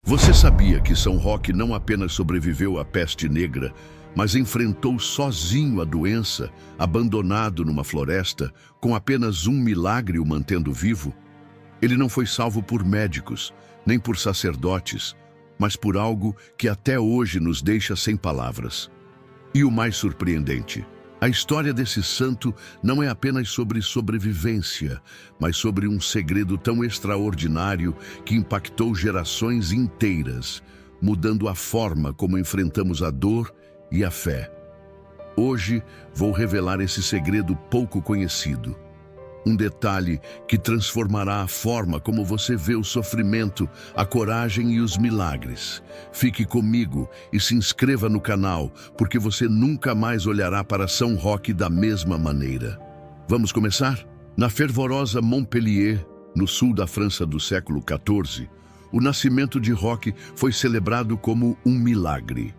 Você sabia que São Roque não apenas sobreviveu à peste negra, mas enfrentou sozinho a doença, abandonado numa floresta, com apenas um milagre o mantendo vivo? Ele não foi salvo por médicos, nem por sacerdotes, mas por algo que até hoje nos deixa sem palavras. E o mais surpreendente, a história desse santo não é apenas sobre sobrevivência, mas sobre um segredo tão extraordinário que impactou gerações inteiras, mudando a forma como enfrentamos a dor e a fé. Hoje vou revelar esse segredo pouco conhecido. Um detalhe que transformará a forma como você vê o sofrimento, a coragem e os milagres. Fique comigo e se inscreva no canal, porque você nunca mais olhará para São Roque da mesma maneira. Vamos começar? Na fervorosa Montpellier, no sul da França do século XIV, o nascimento de Roque foi celebrado como um milagre.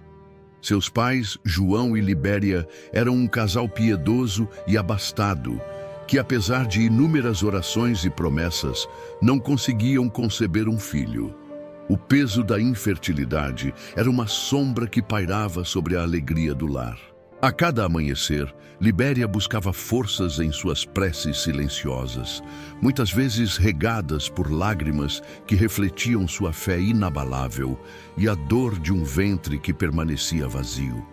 Seus pais, João e Libéria, eram um casal piedoso e abastado, que apesar de inúmeras orações e promessas, não conseguiam conceber um filho. O peso da infertilidade era uma sombra que pairava sobre a alegria do lar. A cada amanhecer, Libéria buscava forças em suas preces silenciosas, muitas vezes regadas por lágrimas que refletiam sua fé inabalável e a dor de um ventre que permanecia vazio.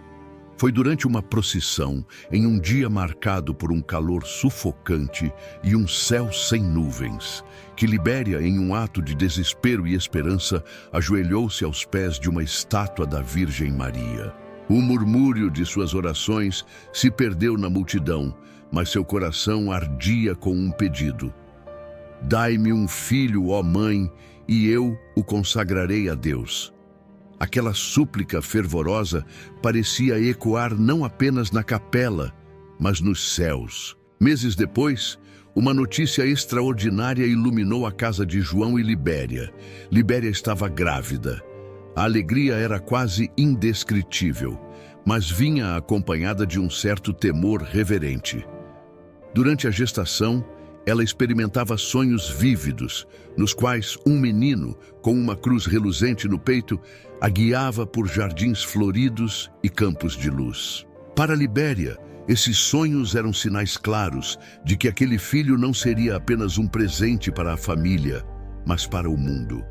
Foi durante uma procissão, em um dia marcado por um calor sufocante e um céu sem nuvens, que Libéria, em um ato de desespero e esperança, ajoelhou-se aos pés de uma estátua da Virgem Maria. O murmúrio de suas orações se perdeu na multidão, mas seu coração ardia com um pedido. Dai-me um filho, ó Mãe, e eu o consagrarei a Deus. Aquela súplica fervorosa parecia ecoar não apenas na capela, mas nos céus. Meses depois, uma notícia extraordinária iluminou a casa de João e Libéria. Libéria estava grávida. A alegria era quase indescritível, mas vinha acompanhada de um certo temor reverente. Durante a gestação, ela experimentava sonhos vívidos, nos quais um menino, com uma cruz reluzente no peito, a guiava por jardins floridos e campos de luz. Para Libéria, esses sonhos eram sinais claros de que aquele filho não seria apenas um presente para a família, mas para o mundo.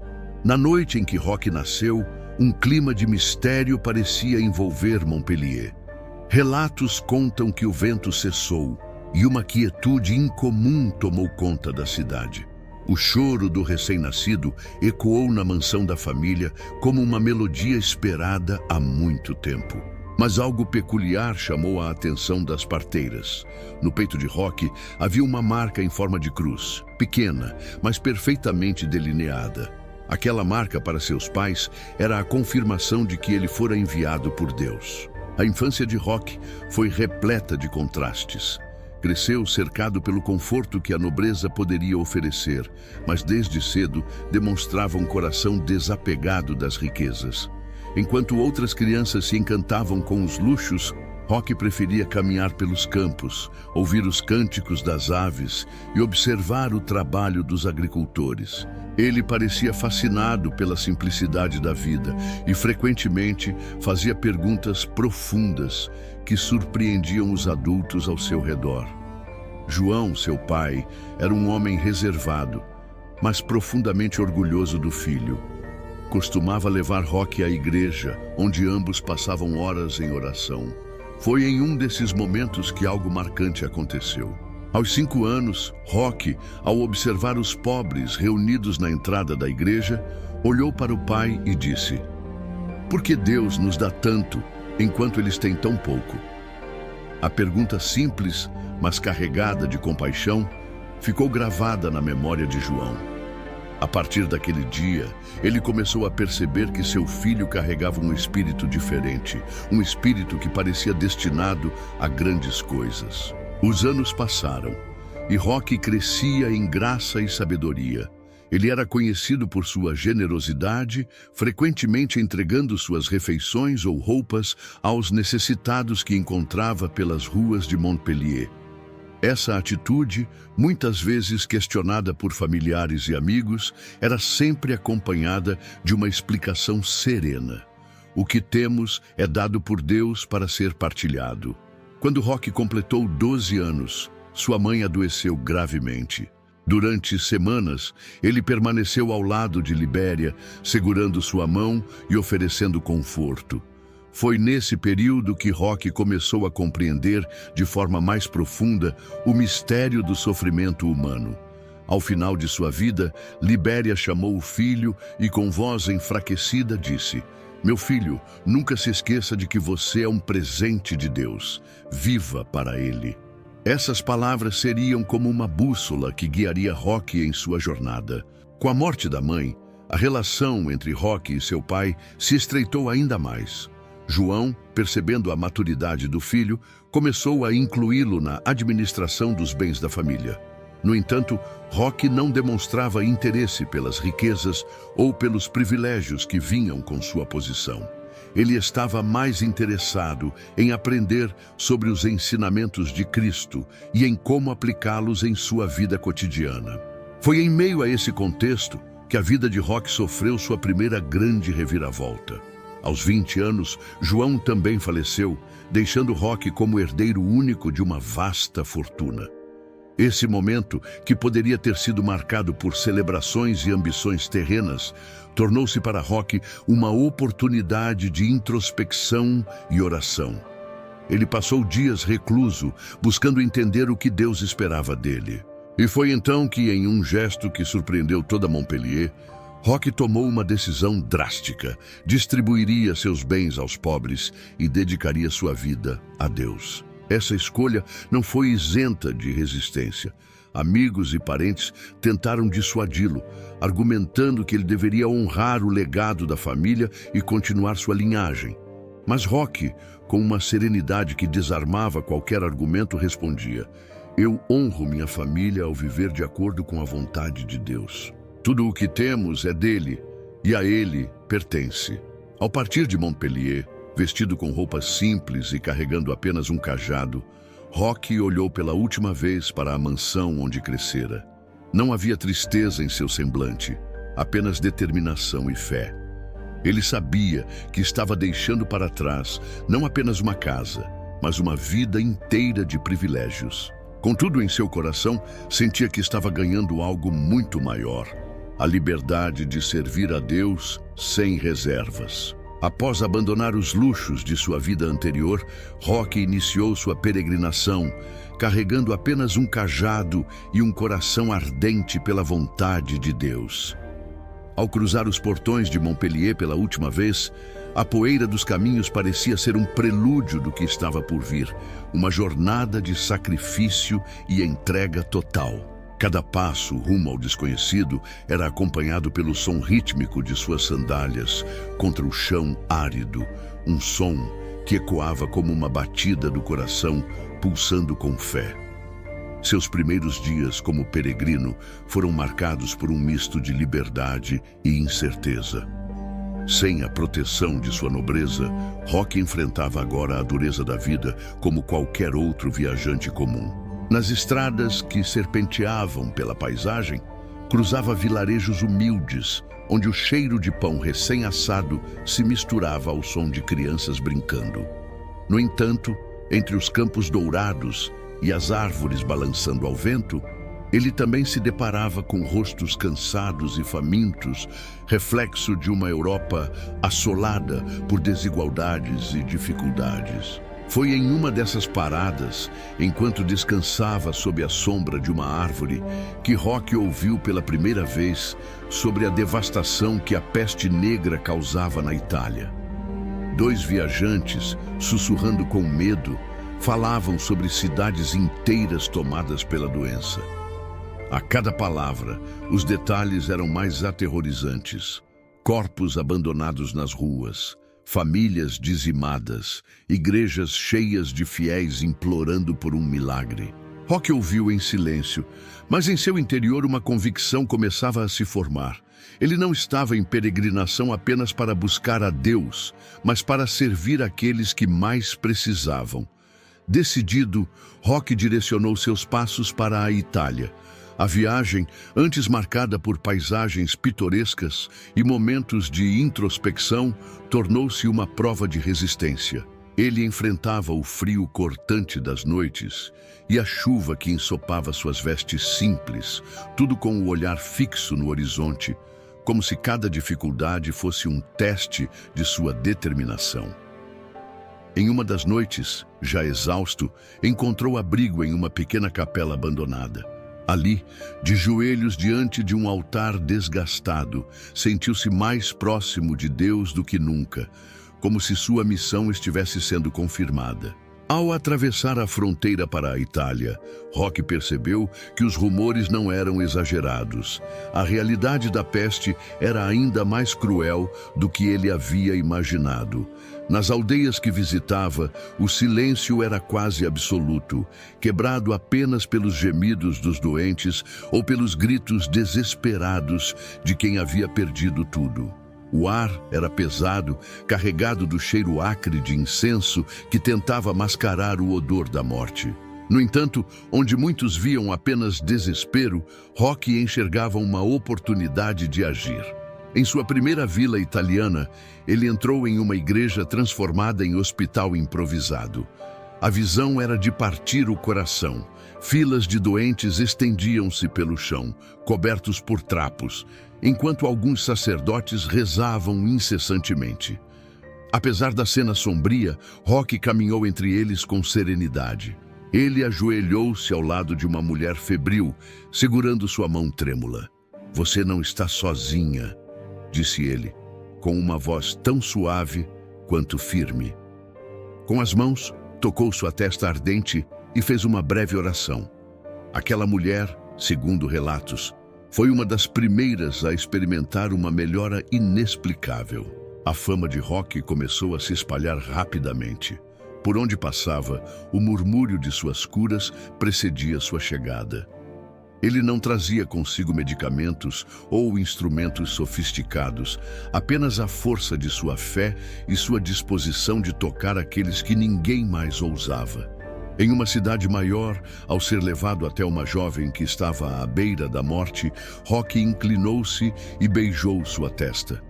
Na noite em que Roque nasceu, um clima de mistério parecia envolver Montpellier. Relatos contam que o vento cessou e uma quietude incomum tomou conta da cidade. O choro do recém-nascido ecoou na mansão da família como uma melodia esperada há muito tempo. Mas algo peculiar chamou a atenção das parteiras. No peito de Roque havia uma marca em forma de cruz, pequena, mas perfeitamente delineada. Aquela marca para seus pais era a confirmação de que ele fora enviado por Deus. A infância de Roque foi repleta de contrastes. Cresceu cercado pelo conforto que a nobreza poderia oferecer, mas desde cedo demonstrava um coração desapegado das riquezas. Enquanto outras crianças se encantavam com os luxos, Roque preferia caminhar pelos campos, ouvir os cânticos das aves e observar o trabalho dos agricultores. Ele parecia fascinado pela simplicidade da vida e frequentemente fazia perguntas profundas que surpreendiam os adultos ao seu redor. João, seu pai, era um homem reservado, mas profundamente orgulhoso do filho. Costumava levar Roque à igreja, onde ambos passavam horas em oração. Foi em um desses momentos que algo marcante aconteceu. Aos 5 anos, Roque, ao observar os pobres reunidos na entrada da igreja, olhou para o pai e disse: "Por que Deus nos dá tanto, enquanto eles têm tão pouco?" A pergunta simples, mas carregada de compaixão, ficou gravada na memória de João. A partir daquele dia, ele começou a perceber que seu filho carregava um espírito diferente, um espírito que parecia destinado a grandes coisas. Os anos passaram, e Roque crescia em graça e sabedoria. Ele era conhecido por sua generosidade, frequentemente entregando suas refeições ou roupas aos necessitados que encontrava pelas ruas de Montpellier. Essa atitude, muitas vezes questionada por familiares e amigos, era sempre acompanhada de uma explicação serena. O que temos é dado por Deus para ser partilhado. Quando Roque completou 12 anos, sua mãe adoeceu gravemente. Durante semanas, ele permaneceu ao lado de Libéria, segurando sua mão e oferecendo conforto. Foi nesse período que Roque começou a compreender de forma mais profunda o mistério do sofrimento humano. Ao final de sua vida, Libéria chamou o filho e, com voz enfraquecida, disse: "Meu filho, nunca se esqueça de que você é um presente de Deus. Viva para Ele." Essas palavras seriam como uma bússola que guiaria Roque em sua jornada. Com a morte da mãe, a relação entre Roque e seu pai se estreitou ainda mais. João, percebendo a maturidade do filho, começou a incluí-lo na administração dos bens da família. No entanto, Roque não demonstrava interesse pelas riquezas ou pelos privilégios que vinham com sua posição. Ele estava mais interessado em aprender sobre os ensinamentos de Cristo e em como aplicá-los em sua vida cotidiana. Foi em meio a esse contexto que a vida de Roque sofreu sua primeira grande reviravolta. Aos 20 anos, João também faleceu, deixando Roque como herdeiro único de uma vasta fortuna. Esse momento, que poderia ter sido marcado por celebrações e ambições terrenas, tornou-se para Roque uma oportunidade de introspecção e oração. Ele passou dias recluso, buscando entender o que Deus esperava dele. E foi então que, em um gesto que surpreendeu toda Montpellier, Roque tomou uma decisão drástica: distribuiria seus bens aos pobres e dedicaria sua vida a Deus. Essa escolha não foi isenta de resistência. Amigos e parentes tentaram dissuadi-lo, argumentando que ele deveria honrar o legado da família e continuar sua linhagem. Mas Roque, com uma serenidade que desarmava qualquer argumento, respondia: "Eu honro minha família ao viver de acordo com a vontade de Deus. Tudo o que temos é dele e a ele pertence." Ao partir de Montpellier, vestido com roupas simples e carregando apenas um cajado, Roque olhou pela última vez para a mansão onde crescera. Não havia tristeza em seu semblante, apenas determinação e fé. Ele sabia que estava deixando para trás não apenas uma casa, mas uma vida inteira de privilégios. Contudo, em seu coração, sentia que estava ganhando algo muito maior: a liberdade de servir a Deus sem reservas. Após abandonar os luxos de sua vida anterior, Roque iniciou sua peregrinação, carregando apenas um cajado e um coração ardente pela vontade de Deus. Ao cruzar os portões de Montpellier pela última vez, a poeira dos caminhos parecia ser um prelúdio do que estava por vir, uma jornada de sacrifício e entrega total. Cada passo rumo ao desconhecido era acompanhado pelo som rítmico de suas sandálias contra o chão árido, um som que ecoava como uma batida do coração pulsando com fé. Seus primeiros dias como peregrino foram marcados por um misto de liberdade e incerteza. Sem a proteção de sua nobreza, Roque enfrentava agora a dureza da vida como qualquer outro viajante comum. Nas estradas que serpenteavam pela paisagem, cruzava vilarejos humildes, onde o cheiro de pão recém-assado se misturava ao som de crianças brincando. No entanto, entre os campos dourados e as árvores balançando ao vento, ele também se deparava com rostos cansados e famintos, reflexo de uma Europa assolada por desigualdades e dificuldades. Foi em uma dessas paradas, enquanto descansava sob a sombra de uma árvore, que Roque ouviu pela primeira vez sobre a devastação que a peste negra causava na Itália. Dois viajantes, sussurrando com medo, falavam sobre cidades inteiras tomadas pela doença. A cada palavra, os detalhes eram mais aterrorizantes. Corpos abandonados nas ruas, famílias dizimadas, igrejas cheias de fiéis implorando por um milagre. Roque ouviu em silêncio, mas em seu interior uma convicção começava a se formar. Ele não estava em peregrinação apenas para buscar a Deus, mas para servir aqueles que mais precisavam. Decidido, Roque direcionou seus passos para a Itália. A viagem, antes marcada por paisagens pitorescas e momentos de introspecção, tornou-se uma prova de resistência. Ele enfrentava o frio cortante das noites e a chuva que ensopava suas vestes simples, tudo com o olhar fixo no horizonte, como se cada dificuldade fosse um teste de sua determinação. Em uma das noites, já exausto, encontrou abrigo em uma pequena capela abandonada. Ali, de joelhos diante de um altar desgastado, sentiu-se mais próximo de Deus do que nunca, como se sua missão estivesse sendo confirmada. Ao atravessar a fronteira para a Itália, Roque percebeu que os rumores não eram exagerados. A realidade da peste era ainda mais cruel do que ele havia imaginado. Nas aldeias que visitava, o silêncio era quase absoluto, quebrado apenas pelos gemidos dos doentes ou pelos gritos desesperados de quem havia perdido tudo. O ar era pesado, carregado do cheiro acre de incenso que tentava mascarar o odor da morte. No entanto, onde muitos viam apenas desespero, Roque enxergava uma oportunidade de agir. Em sua primeira vila italiana, ele entrou em uma igreja transformada em hospital improvisado. A visão era de partir o coração. Filas de doentes estendiam-se pelo chão, cobertos por trapos, enquanto alguns sacerdotes rezavam incessantemente. Apesar da cena sombria, Roque caminhou entre eles com serenidade. Ele ajoelhou-se ao lado de uma mulher febril, segurando sua mão trêmula. "Você não está sozinha", disse ele, com uma voz tão suave quanto firme. Com as mãos, tocou sua testa ardente e fez uma breve oração. Aquela mulher, segundo relatos, foi uma das primeiras a experimentar uma melhora inexplicável. A fama de Roque começou a se espalhar rapidamente. Por onde passava, o murmúrio de suas curas precedia sua chegada. Ele não trazia consigo medicamentos ou instrumentos sofisticados, apenas a força de sua fé e sua disposição de tocar aqueles que ninguém mais ousava. Em uma cidade maior, ao ser levado até uma jovem que estava à beira da morte, Roque inclinou-se e beijou sua testa.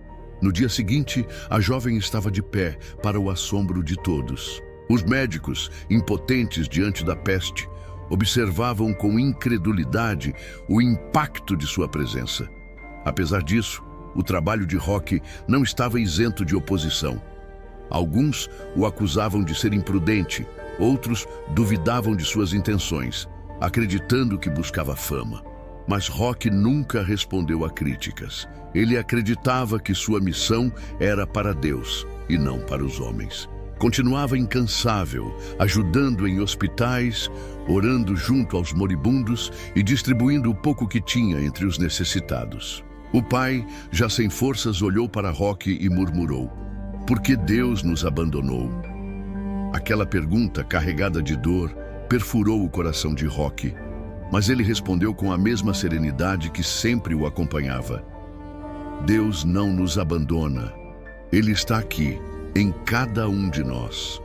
No dia seguinte, a jovem estava de pé, para o assombro de todos. Os médicos, impotentes diante da peste, observavam com incredulidade o impacto de sua presença. Apesar disso, o trabalho de Roque não estava isento de oposição. Alguns o acusavam de ser imprudente, outros duvidavam de suas intenções, acreditando que buscava fama. Mas Roque nunca respondeu a críticas. Ele acreditava que sua missão era para Deus e não para os homens. Continuava incansável, ajudando em hospitais, orando junto aos moribundos e distribuindo o pouco que tinha entre os necessitados. O pai, já sem forças, olhou para Roque e murmurou: "Por que Deus nos abandonou?" Aquela pergunta, carregada de dor, perfurou o coração de Roque, mas ele respondeu com a mesma serenidade que sempre o acompanhava: "Deus não nos abandona. Ele está aqui, em cada um de nós."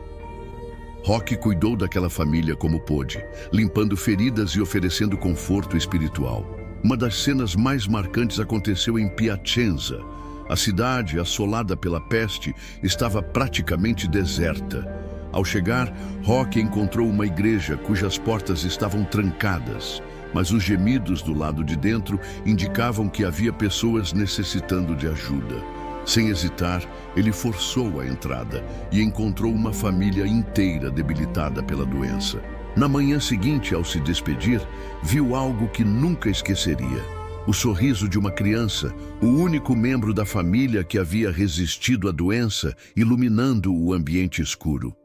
Roque cuidou daquela família como pôde, limpando feridas e oferecendo conforto espiritual. Uma das cenas mais marcantes aconteceu em Piacenza. A cidade, assolada pela peste, estava praticamente deserta. Ao chegar, Roque encontrou uma igreja cujas portas estavam trancadas, mas os gemidos do lado de dentro indicavam que havia pessoas necessitando de ajuda. Sem hesitar, ele forçou a entrada e encontrou uma família inteira debilitada pela doença. Na manhã seguinte, ao se despedir, viu algo que nunca esqueceria: o sorriso de uma criança, o único membro da família que havia resistido à doença, iluminando o ambiente escuro.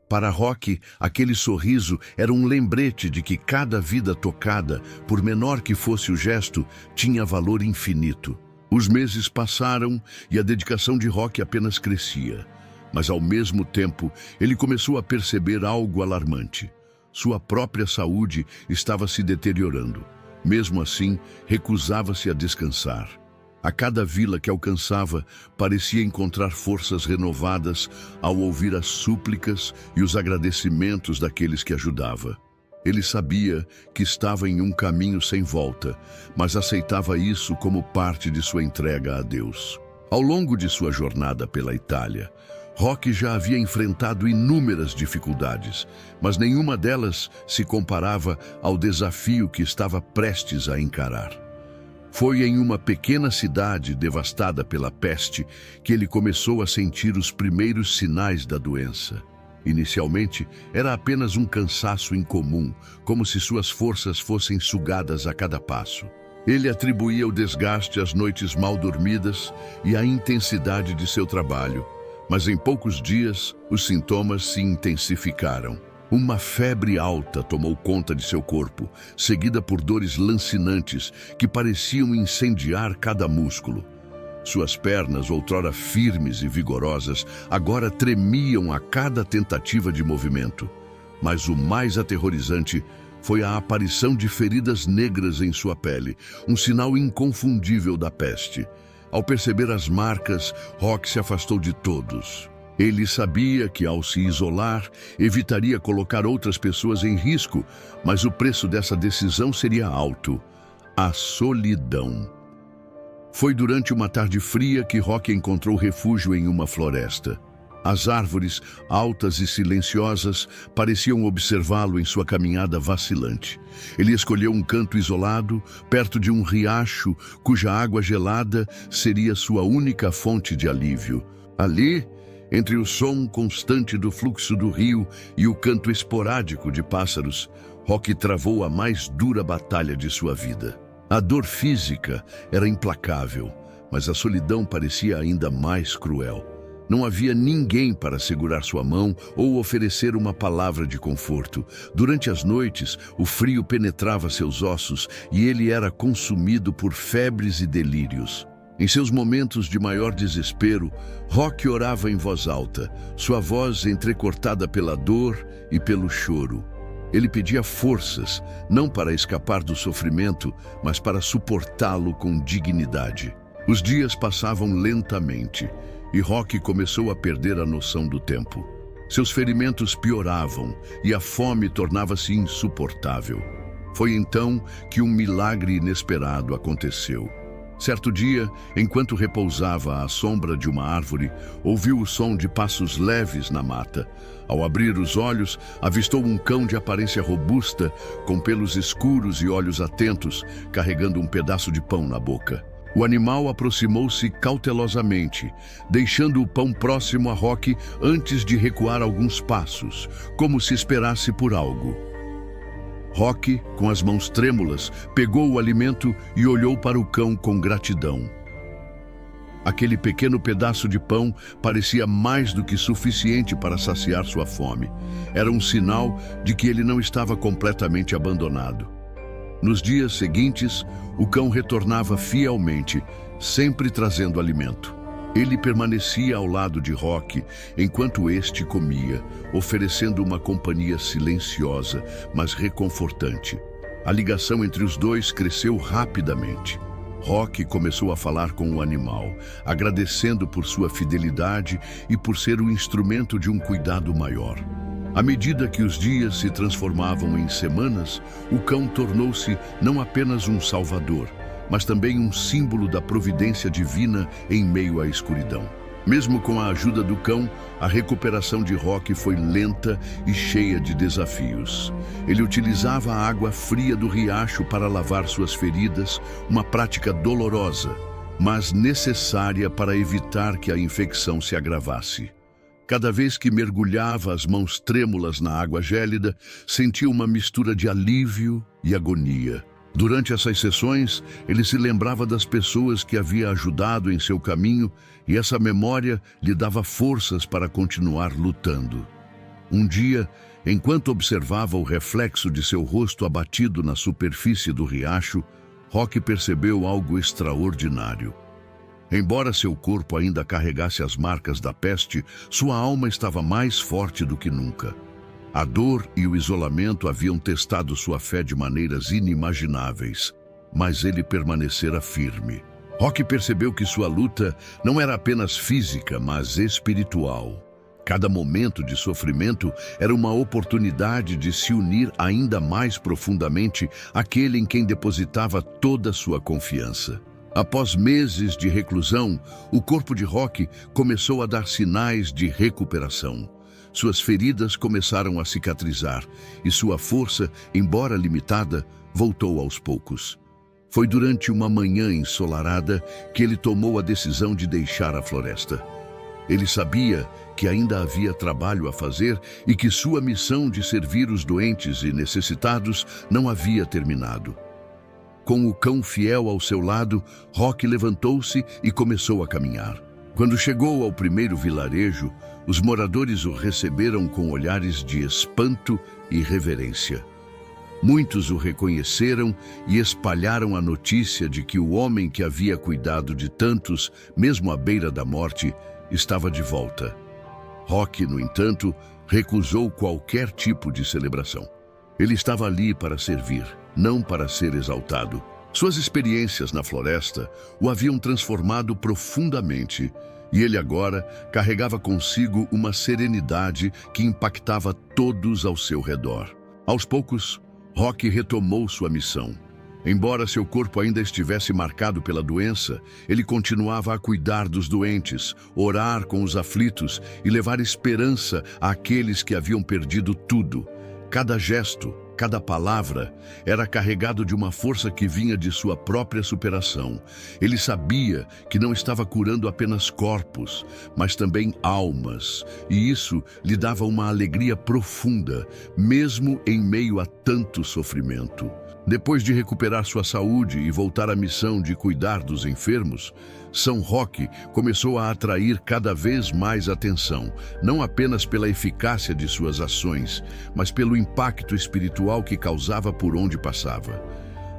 Para Roque, aquele sorriso era um lembrete de que cada vida tocada, por menor que fosse o gesto, tinha valor infinito. Os meses passaram e a dedicação de Roque apenas crescia. Mas ao mesmo tempo, ele começou a perceber algo alarmante. Sua própria saúde estava se deteriorando. Mesmo assim, recusava-se a descansar. A cada vila que alcançava, parecia encontrar forças renovadas ao ouvir as súplicas e os agradecimentos daqueles que ajudava. Ele sabia que estava em um caminho sem volta, mas aceitava isso como parte de sua entrega a Deus. Ao longo de sua jornada pela Itália, Roque já havia enfrentado inúmeras dificuldades, mas nenhuma delas se comparava ao desafio que estava prestes a encarar. Foi em uma pequena cidade devastada pela peste que ele começou a sentir os primeiros sinais da doença. Inicialmente, era apenas um cansaço incomum, como se suas forças fossem sugadas a cada passo. Ele atribuía o desgaste às noites mal dormidas e à intensidade de seu trabalho, mas em poucos dias os sintomas se intensificaram. Uma febre alta tomou conta de seu corpo, seguida por dores lancinantes que pareciam incendiar cada músculo. Suas pernas, outrora firmes e vigorosas, agora tremiam a cada tentativa de movimento. Mas o mais aterrorizante foi a aparição de feridas negras em sua pele, um sinal inconfundível da peste. Ao perceber as marcas, Roque se afastou de todos. Ele sabia que, ao se isolar, evitaria colocar outras pessoas em risco, mas o preço dessa decisão seria alto: a solidão. Foi durante uma tarde fria que Roque encontrou refúgio em uma floresta. As árvores, altas e silenciosas, pareciam observá-lo em sua caminhada vacilante. Ele escolheu um canto isolado, perto de um riacho, cuja água gelada seria sua única fonte de alívio. Ali, entre o som constante do fluxo do rio e o canto esporádico de pássaros, Roque travou a mais dura batalha de sua vida. A dor física era implacável, mas a solidão parecia ainda mais cruel. Não havia ninguém para segurar sua mão ou oferecer uma palavra de conforto. Durante as noites, o frio penetrava seus ossos e ele era consumido por febres e delírios. Em seus momentos de maior desespero, Roque orava em voz alta, sua voz entrecortada pela dor e pelo choro. Ele pedia forças, não para escapar do sofrimento, mas para suportá-lo com dignidade. Os dias passavam lentamente e Roque começou a perder a noção do tempo. Seus ferimentos pioravam e a fome tornava-se insuportável. Foi então que um milagre inesperado aconteceu. Certo dia, enquanto repousava à sombra de uma árvore, ouviu o som de passos leves na mata. Ao abrir os olhos, avistou um cão de aparência robusta, com pelos escuros e olhos atentos, carregando um pedaço de pão na boca. O animal aproximou-se cautelosamente, deixando o pão próximo a Roque antes de recuar alguns passos, como se esperasse por algo. Roque, com as mãos trêmulas, pegou o alimento e olhou para o cão com gratidão. Aquele pequeno pedaço de pão parecia mais do que suficiente para saciar sua fome. Era um sinal de que ele não estava completamente abandonado. Nos dias seguintes, o cão retornava fielmente, sempre trazendo alimento. Ele permanecia ao lado de Roque enquanto este comia, oferecendo uma companhia silenciosa, mas reconfortante. A ligação entre os dois cresceu rapidamente. Roque começou a falar com o animal, agradecendo por sua fidelidade e por ser o instrumento de um cuidado maior. À medida que os dias se transformavam em semanas, o cão tornou-se não apenas um salvador, mas também um símbolo da providência divina em meio à escuridão. Mesmo com a ajuda do cão, a recuperação de Roque foi lenta e cheia de desafios. Ele utilizava a água fria do riacho para lavar suas feridas, uma prática dolorosa, mas necessária para evitar que a infecção se agravasse. Cada vez que mergulhava as mãos trêmulas na água gélida, sentia uma mistura de alívio e agonia. Durante essas sessões, ele se lembrava das pessoas que havia ajudado em seu caminho e essa memória lhe dava forças para continuar lutando. Um dia, enquanto observava o reflexo de seu rosto abatido na superfície do riacho, Roque percebeu algo extraordinário. Embora seu corpo ainda carregasse as marcas da peste, sua alma estava mais forte do que nunca. A dor e o isolamento haviam testado sua fé de maneiras inimagináveis, mas ele permanecera firme. Rock percebeu que sua luta não era apenas física, mas espiritual. Cada momento de sofrimento era uma oportunidade de se unir ainda mais profundamente àquele em quem depositava toda a sua confiança. Após meses de reclusão, o corpo de Rock começou a dar sinais de recuperação. Suas feridas começaram a cicatrizar e sua força, embora limitada, voltou aos poucos. Foi durante uma manhã ensolarada que ele tomou a decisão de deixar a floresta. Ele sabia que ainda havia trabalho a fazer e que sua missão de servir os doentes e necessitados não havia terminado. Com o cão fiel ao seu lado, Rock levantou-se e começou a caminhar. Quando chegou ao primeiro vilarejo, os moradores o receberam com olhares de espanto e reverência. Muitos o reconheceram e espalharam a notícia de que o homem que havia cuidado de tantos, mesmo à beira da morte, estava de volta. Rock, no entanto, recusou qualquer tipo de celebração. Ele estava ali para servir, não para ser exaltado. Suas experiências na floresta o haviam transformado profundamente e ele agora carregava consigo uma serenidade que impactava todos ao seu redor. Aos poucos, Rock retomou sua missão. Embora seu corpo ainda estivesse marcado pela doença, ele continuava a cuidar dos doentes, orar com os aflitos e levar esperança àqueles que haviam perdido tudo. Cada gesto, cada palavra, era carregado de uma força que vinha de sua própria superação. Ele sabia que não estava curando apenas corpos, mas também almas, e isso lhe dava uma alegria profunda, mesmo em meio a tanto sofrimento. Depois de recuperar sua saúde e voltar à missão de cuidar dos enfermos, São Roque começou a atrair cada vez mais atenção, não apenas pela eficácia de suas ações, mas pelo impacto espiritual que causava por onde passava.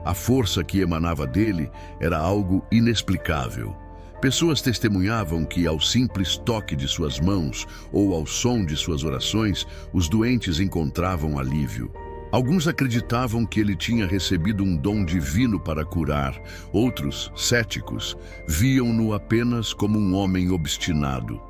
A força que emanava dele era algo inexplicável. Pessoas testemunhavam que, ao simples toque de suas mãos ou ao som de suas orações, os doentes encontravam alívio. Alguns acreditavam que ele tinha recebido um dom divino para curar. Outros, céticos, viam-no apenas como um homem obstinado.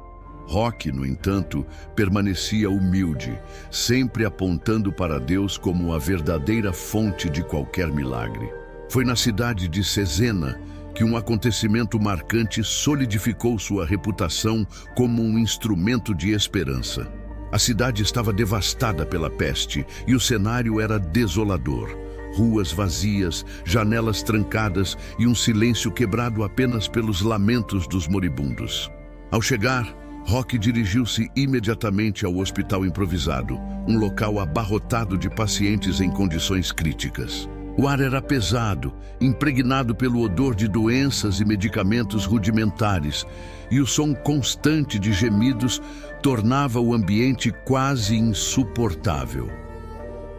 Rock, no entanto, permanecia humilde, sempre apontando para Deus como a verdadeira fonte de qualquer milagre. Foi na cidade de Cesena que um acontecimento marcante solidificou sua reputação como um instrumento de esperança. A cidade estava devastada pela peste e o cenário era desolador. Ruas vazias, janelas trancadas e um silêncio quebrado apenas pelos lamentos dos moribundos. Ao chegar, Rock dirigiu-se imediatamente ao hospital improvisado, um local abarrotado de pacientes em condições críticas. O ar era pesado, impregnado pelo odor de doenças e medicamentos rudimentares, e o som constante de gemidos tornava o ambiente quase insuportável.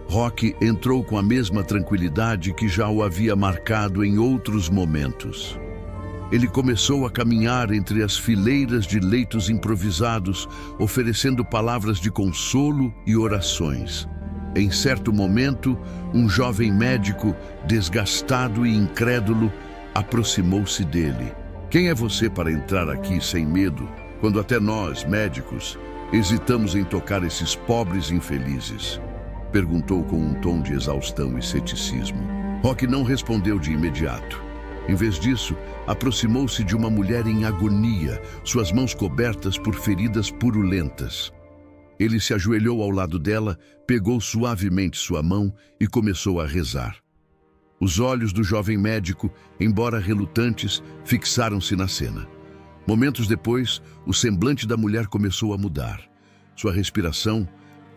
Rock entrou com a mesma tranquilidade que já o havia marcado em outros momentos. Ele começou a caminhar entre as fileiras de leitos improvisados, oferecendo palavras de consolo e orações. Em certo momento, um jovem médico, desgastado e incrédulo, aproximou-se dele. Quem é você para entrar aqui sem medo, quando até nós, médicos, hesitamos em tocar esses pobres infelizes? Perguntou com um tom de exaustão e ceticismo. Rock não respondeu de imediato. Em vez disso, aproximou-se de uma mulher em agonia, suas mãos cobertas por feridas purulentas. Ele se ajoelhou ao lado dela, pegou suavemente sua mão e começou a rezar. Os olhos do jovem médico, embora relutantes, fixaram-se na cena. Momentos depois, o semblante da mulher começou a mudar. Sua respiração,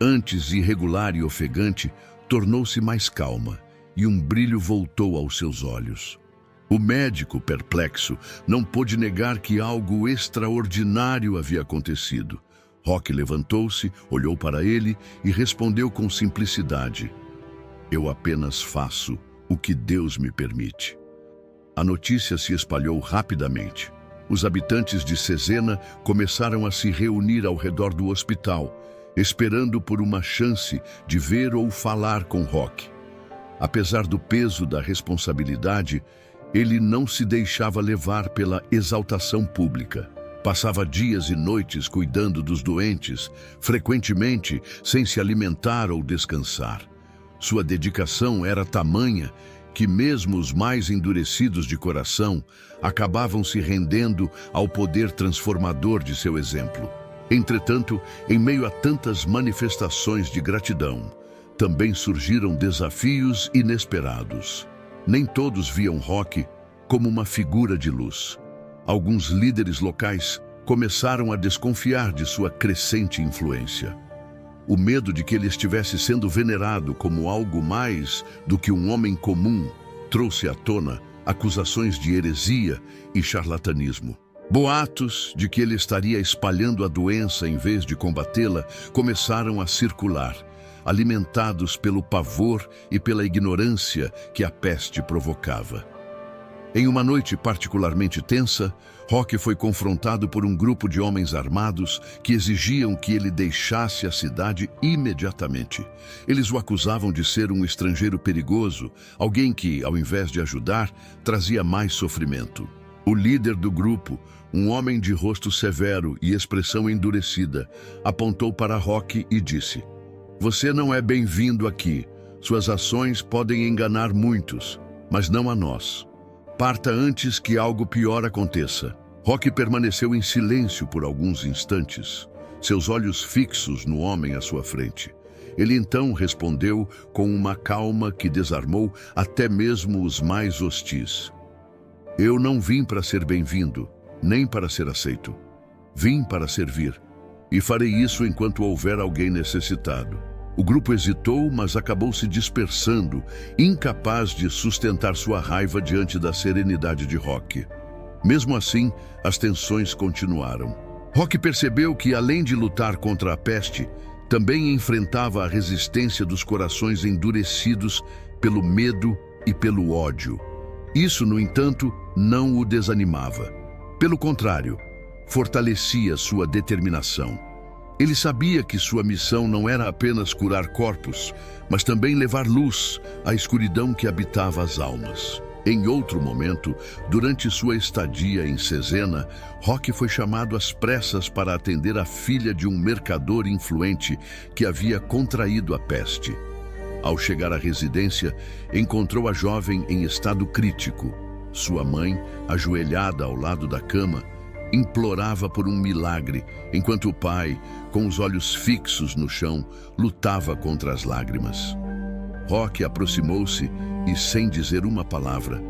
antes irregular e ofegante, tornou-se mais calma e um brilho voltou aos seus olhos. O médico, perplexo, não pôde negar que algo extraordinário havia acontecido. Rock levantou-se, olhou para ele e respondeu com simplicidade: "Eu apenas faço o que Deus me permite." A notícia se espalhou rapidamente. Os habitantes de Cesena começaram a se reunir ao redor do hospital, esperando por uma chance de ver ou falar com Rock. Apesar do peso da responsabilidade, Ele não se deixava levar pela exaltação pública. Passava dias e noites cuidando dos doentes, frequentemente sem se alimentar ou descansar. Sua dedicação era tamanha que mesmo os mais endurecidos de coração acabavam se rendendo ao poder transformador de seu exemplo. Entretanto, em meio a tantas manifestações de gratidão, também surgiram desafios inesperados. Nem todos viam Rock como uma figura de luz. Alguns líderes locais começaram a desconfiar de sua crescente influência. O medo de que ele estivesse sendo venerado como algo mais do que um homem comum trouxe à tona acusações de heresia e charlatanismo. Boatos de que ele estaria espalhando a doença em vez de combatê-la começaram a circular, alimentados pelo pavor e pela ignorância que a peste provocava. Em uma noite particularmente tensa, Rock foi confrontado por um grupo de homens armados que exigiam que ele deixasse a cidade imediatamente. Eles o acusavam de ser um estrangeiro perigoso, alguém que, ao invés de ajudar, trazia mais sofrimento. O líder do grupo, um homem de rosto severo e expressão endurecida, apontou para Rock e disse: "Você não é bem-vindo aqui. Suas ações podem enganar muitos, mas não a nós. Parta antes que algo pior aconteça." Rock permaneceu em silêncio por alguns instantes, seus olhos fixos no homem à sua frente. Ele então respondeu com uma calma que desarmou até mesmo os mais hostis: "Eu não vim para ser bem-vindo, nem para ser aceito. Vim para servir, e farei isso enquanto houver alguém necessitado." O grupo hesitou, mas acabou se dispersando, incapaz de sustentar sua raiva diante da serenidade de Rock. Mesmo assim, as tensões continuaram. Rock percebeu que, além de lutar contra a peste, também enfrentava a resistência dos corações endurecidos pelo medo e pelo ódio. Isso, no entanto, não o desanimava. Pelo contrário, fortalecia sua determinação. Ele sabia que sua missão não era apenas curar corpos, mas também levar luz à escuridão que habitava as almas. Em outro momento, durante sua estadia em Cesena, Rock foi chamado às pressas para atender a filha de um mercador influente que havia contraído a peste. Ao chegar à residência, encontrou a jovem em estado crítico. Sua mãe, ajoelhada ao lado da cama, implorava por um milagre, enquanto o pai, com os olhos fixos no chão, lutava contra as lágrimas. Rock aproximou-se e, sem dizer uma palavra,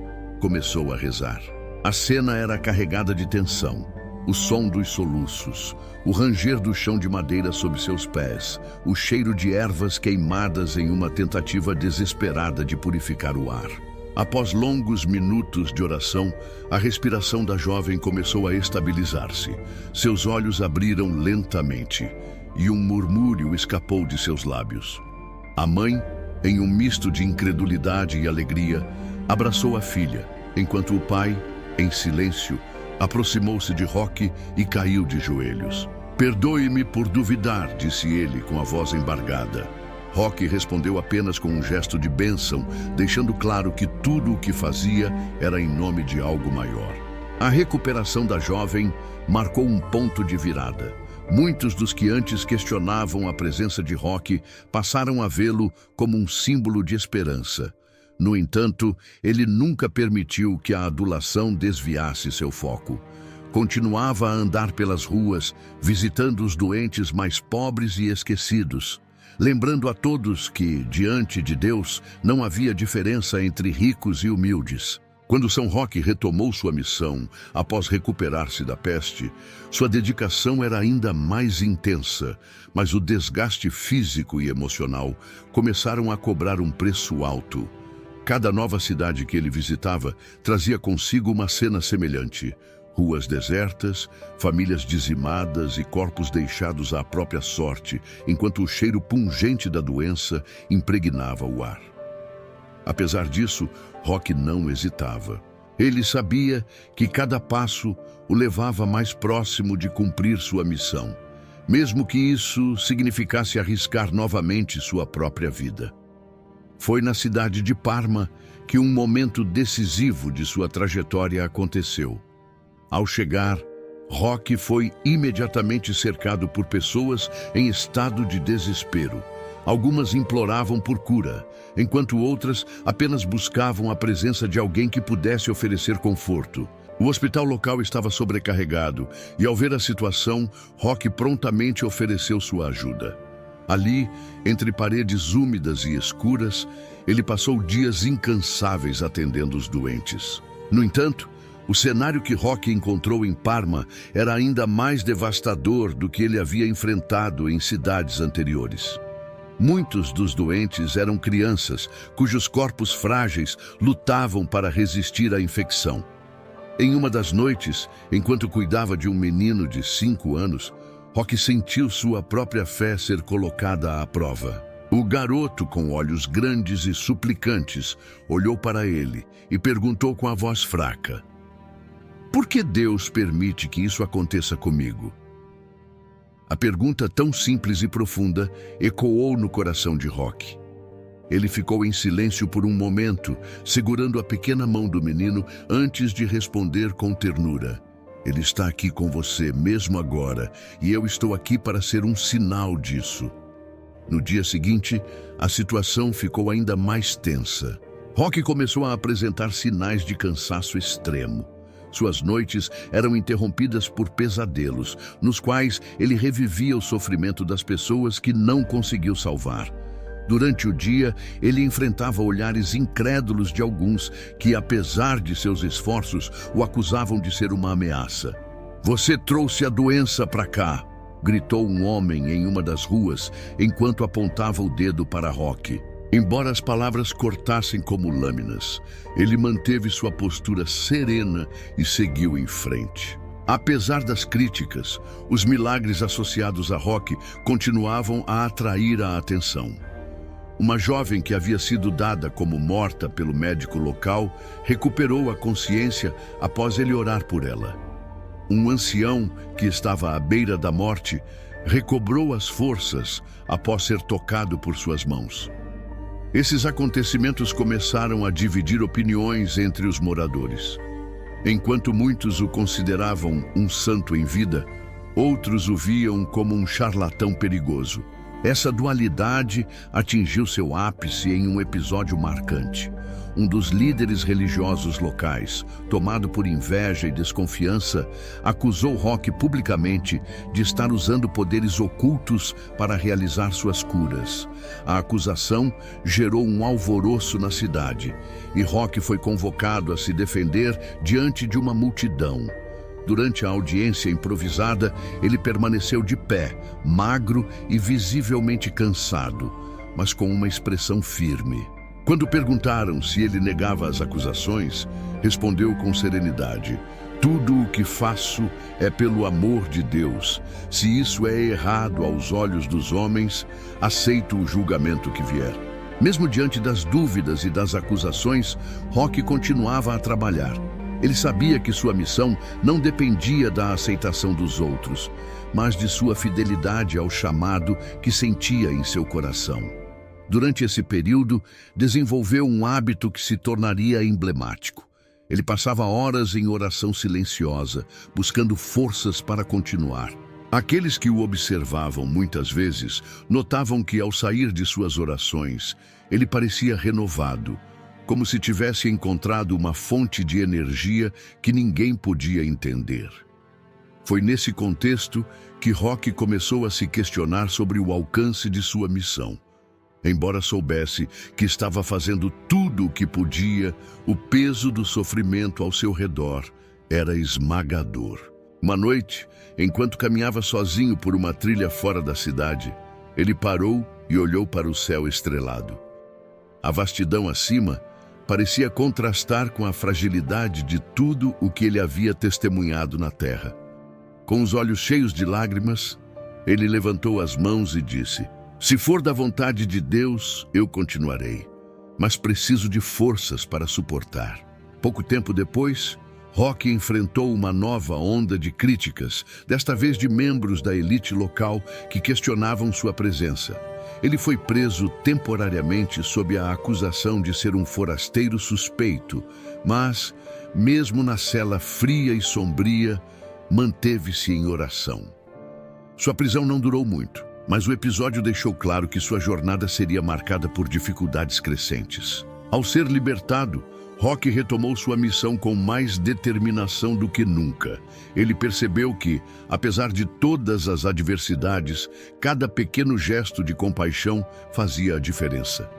começou a rezar. A cena era carregada de tensão. O som dos soluços, o ranger do chão de madeira sob seus pés, o cheiro de ervas queimadas em uma tentativa desesperada de purificar o ar. Após longos minutos de oração, a respiração da jovem começou a estabilizar-se. Seus olhos abriram lentamente e um murmúrio escapou de seus lábios. A mãe, em um misto de incredulidade e alegria, abraçou a filha, enquanto o pai, em silêncio, aproximou-se de Rock e caiu de joelhos. "Perdoe-me por duvidar", disse ele com a voz embargada. Rock respondeu apenas com um gesto de bênção, deixando claro que tudo o que fazia era em nome de algo maior. A recuperação da jovem marcou um ponto de virada. Muitos dos que antes questionavam a presença de Rock passaram a vê-lo como um símbolo de esperança. No entanto, ele nunca permitiu que a adulação desviasse seu foco. Continuava a andar pelas ruas, visitando os doentes mais pobres e esquecidos, lembrando a todos que, diante de Deus, não havia diferença entre ricos e humildes. Quando São Roque retomou sua missão, após recuperar-se da peste, sua dedicação era ainda mais intensa, mas o desgaste físico e emocional começaram a cobrar um preço alto. Cada nova cidade que ele visitava trazia consigo uma cena semelhante: ruas desertas, famílias dizimadas e corpos deixados à própria sorte, enquanto o cheiro pungente da doença impregnava o ar. Apesar disso, Rock não hesitava. Ele sabia que cada passo o levava mais próximo de cumprir sua missão, mesmo que isso significasse arriscar novamente sua própria vida. Foi na cidade de Parma que um momento decisivo de sua trajetória aconteceu. Ao chegar, Rocky foi imediatamente cercado por pessoas em estado de desespero. Algumas imploravam por cura, enquanto outras apenas buscavam a presença de alguém que pudesse oferecer conforto. O hospital local estava sobrecarregado e, ao ver a situação, Rocky prontamente ofereceu sua ajuda. Ali, entre paredes úmidas e escuras, ele passou dias incansáveis atendendo os doentes. No entanto, o cenário que Rocky encontrou em Parma era ainda mais devastador do que ele havia enfrentado em cidades anteriores. Muitos dos doentes eram crianças, cujos corpos frágeis lutavam para resistir à infecção. Em uma das noites, enquanto cuidava de um menino de 5 anos, Rocky sentiu sua própria fé ser colocada à prova. O garoto, com olhos grandes e suplicantes, olhou para ele e perguntou com a voz fraca: "Por que Deus permite que isso aconteça comigo?" A pergunta tão simples e profunda ecoou no coração de Rocky. Ele ficou em silêncio por um momento, segurando a pequena mão do menino antes de responder com ternura: "Ele está aqui com você mesmo agora, e eu estou aqui para ser um sinal disso." No dia seguinte, a situação ficou ainda mais tensa. Rocky começou a apresentar sinais de cansaço extremo. Suas noites eram interrompidas por pesadelos, nos quais ele revivia o sofrimento das pessoas que não conseguiu salvar. Durante o dia, ele enfrentava olhares incrédulos de alguns que, apesar de seus esforços, o acusavam de ser uma ameaça. "Você trouxe a doença para cá!" gritou um homem em uma das ruas, enquanto apontava o dedo para Rocky. Embora as palavras cortassem como lâminas, ele manteve sua postura serena e seguiu em frente. Apesar das críticas, os milagres associados a Rocky continuavam a atrair a atenção. Uma jovem que havia sido dada como morta pelo médico local recuperou a consciência após ele orar por ela. Um ancião que estava à beira da morte recobrou as forças após ser tocado por suas mãos. Esses acontecimentos começaram a dividir opiniões entre os moradores. Enquanto muitos o consideravam um santo em vida, outros o viam como um charlatão perigoso. Essa dualidade atingiu seu ápice em um episódio marcante. Um dos líderes religiosos locais, tomado por inveja e desconfiança, acusou Rocky publicamente de estar usando poderes ocultos para realizar suas curas. A acusação gerou um alvoroço na cidade, e Rocky foi convocado a se defender diante de uma multidão. Durante a audiência improvisada, ele permaneceu de pé, magro e visivelmente cansado, mas com uma expressão firme. Quando perguntaram se ele negava as acusações, respondeu com serenidade: "Tudo o que faço é pelo amor de Deus. Se isso é errado aos olhos dos homens, aceito o julgamento que vier." Mesmo diante das dúvidas e das acusações, Rocky continuava a trabalhar. Ele sabia que sua missão não dependia da aceitação dos outros, mas de sua fidelidade ao chamado que sentia em seu coração. Durante esse período, desenvolveu um hábito que se tornaria emblemático. Ele passava horas em oração silenciosa, buscando forças para continuar. Aqueles que o observavam muitas vezes notavam que, ao sair de suas orações, ele parecia renovado, como se tivesse encontrado uma fonte de energia que ninguém podia entender. Foi nesse contexto que Rocky começou a se questionar sobre o alcance de sua missão. Embora soubesse que estava fazendo tudo o que podia, o peso do sofrimento ao seu redor era esmagador. Uma noite, enquanto caminhava sozinho por uma trilha fora da cidade, ele parou e olhou para o céu estrelado. A vastidão acima parecia contrastar com a fragilidade de tudo o que ele havia testemunhado na terra. Com os olhos cheios de lágrimas, ele levantou as mãos e disse: "Se for da vontade de Deus, eu continuarei, mas preciso de forças para suportar." Pouco tempo depois, Rocky enfrentou uma nova onda de críticas, desta vez de membros da elite local que questionavam sua presença. Ele foi preso temporariamente sob a acusação de ser um forasteiro suspeito, mas, mesmo na cela fria e sombria, manteve-se em oração. Sua prisão não durou muito, mas o episódio deixou claro que sua jornada seria marcada por dificuldades crescentes. Ao ser libertado, Rock retomou sua missão com mais determinação do que nunca. Ele percebeu que, apesar de todas as adversidades, cada pequeno gesto de compaixão fazia a diferença.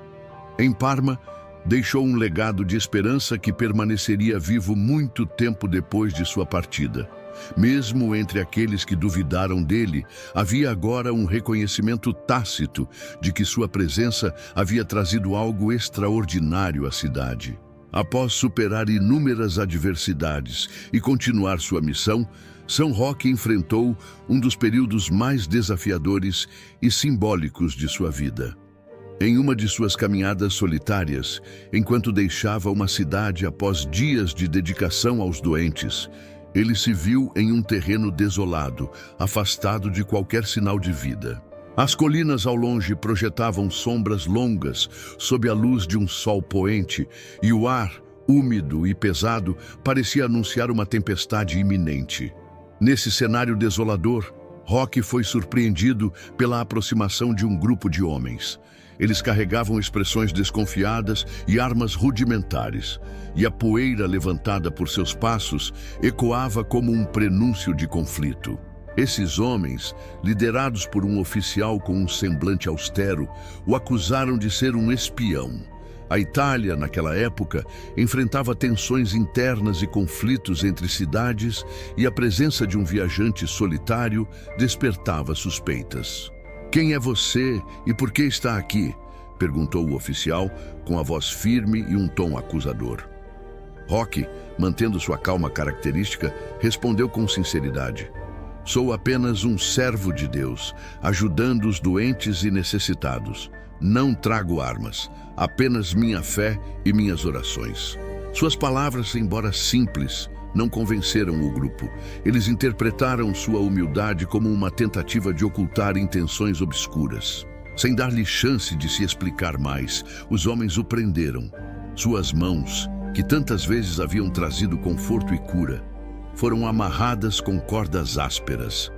Em Parma, deixou um legado de esperança que permaneceria vivo muito tempo depois de sua partida. Mesmo entre aqueles que duvidaram dele, havia agora um reconhecimento tácito de que sua presença havia trazido algo extraordinário à cidade. Após superar inúmeras adversidades e continuar sua missão, São Roque enfrentou um dos períodos mais desafiadores e simbólicos de sua vida. Em uma de suas caminhadas solitárias, enquanto deixava uma cidade após dias de dedicação aos doentes, ele se viu em um terreno desolado, afastado de qualquer sinal de vida. As colinas ao longe projetavam sombras longas sob a luz de um sol poente, e o ar, úmido e pesado, parecia anunciar uma tempestade iminente. Nesse cenário desolador, Rock foi surpreendido pela aproximação de um grupo de homens. Eles carregavam expressões desconfiadas e armas rudimentares, e a poeira levantada por seus passos ecoava como um prenúncio de conflito. Esses homens, liderados por um oficial com um semblante austero, o acusaram de ser um espião. A Itália, naquela época, enfrentava tensões internas e conflitos entre cidades, e a presença de um viajante solitário despertava suspeitas. "Quem é você e por que está aqui?", perguntou o oficial, com a voz firme e um tom acusador. Rock, mantendo sua calma característica, respondeu com sinceridade: "Sou apenas um servo de Deus, ajudando os doentes e necessitados. Não trago armas, apenas minha fé e minhas orações." Suas palavras, embora simples, não convenceram o grupo. Eles interpretaram sua humildade como uma tentativa de ocultar intenções obscuras. Sem dar-lhe chance de se explicar mais, os homens o prenderam. Suas mãos, que tantas vezes haviam trazido conforto e cura, foram amarradas com cordas ásperas.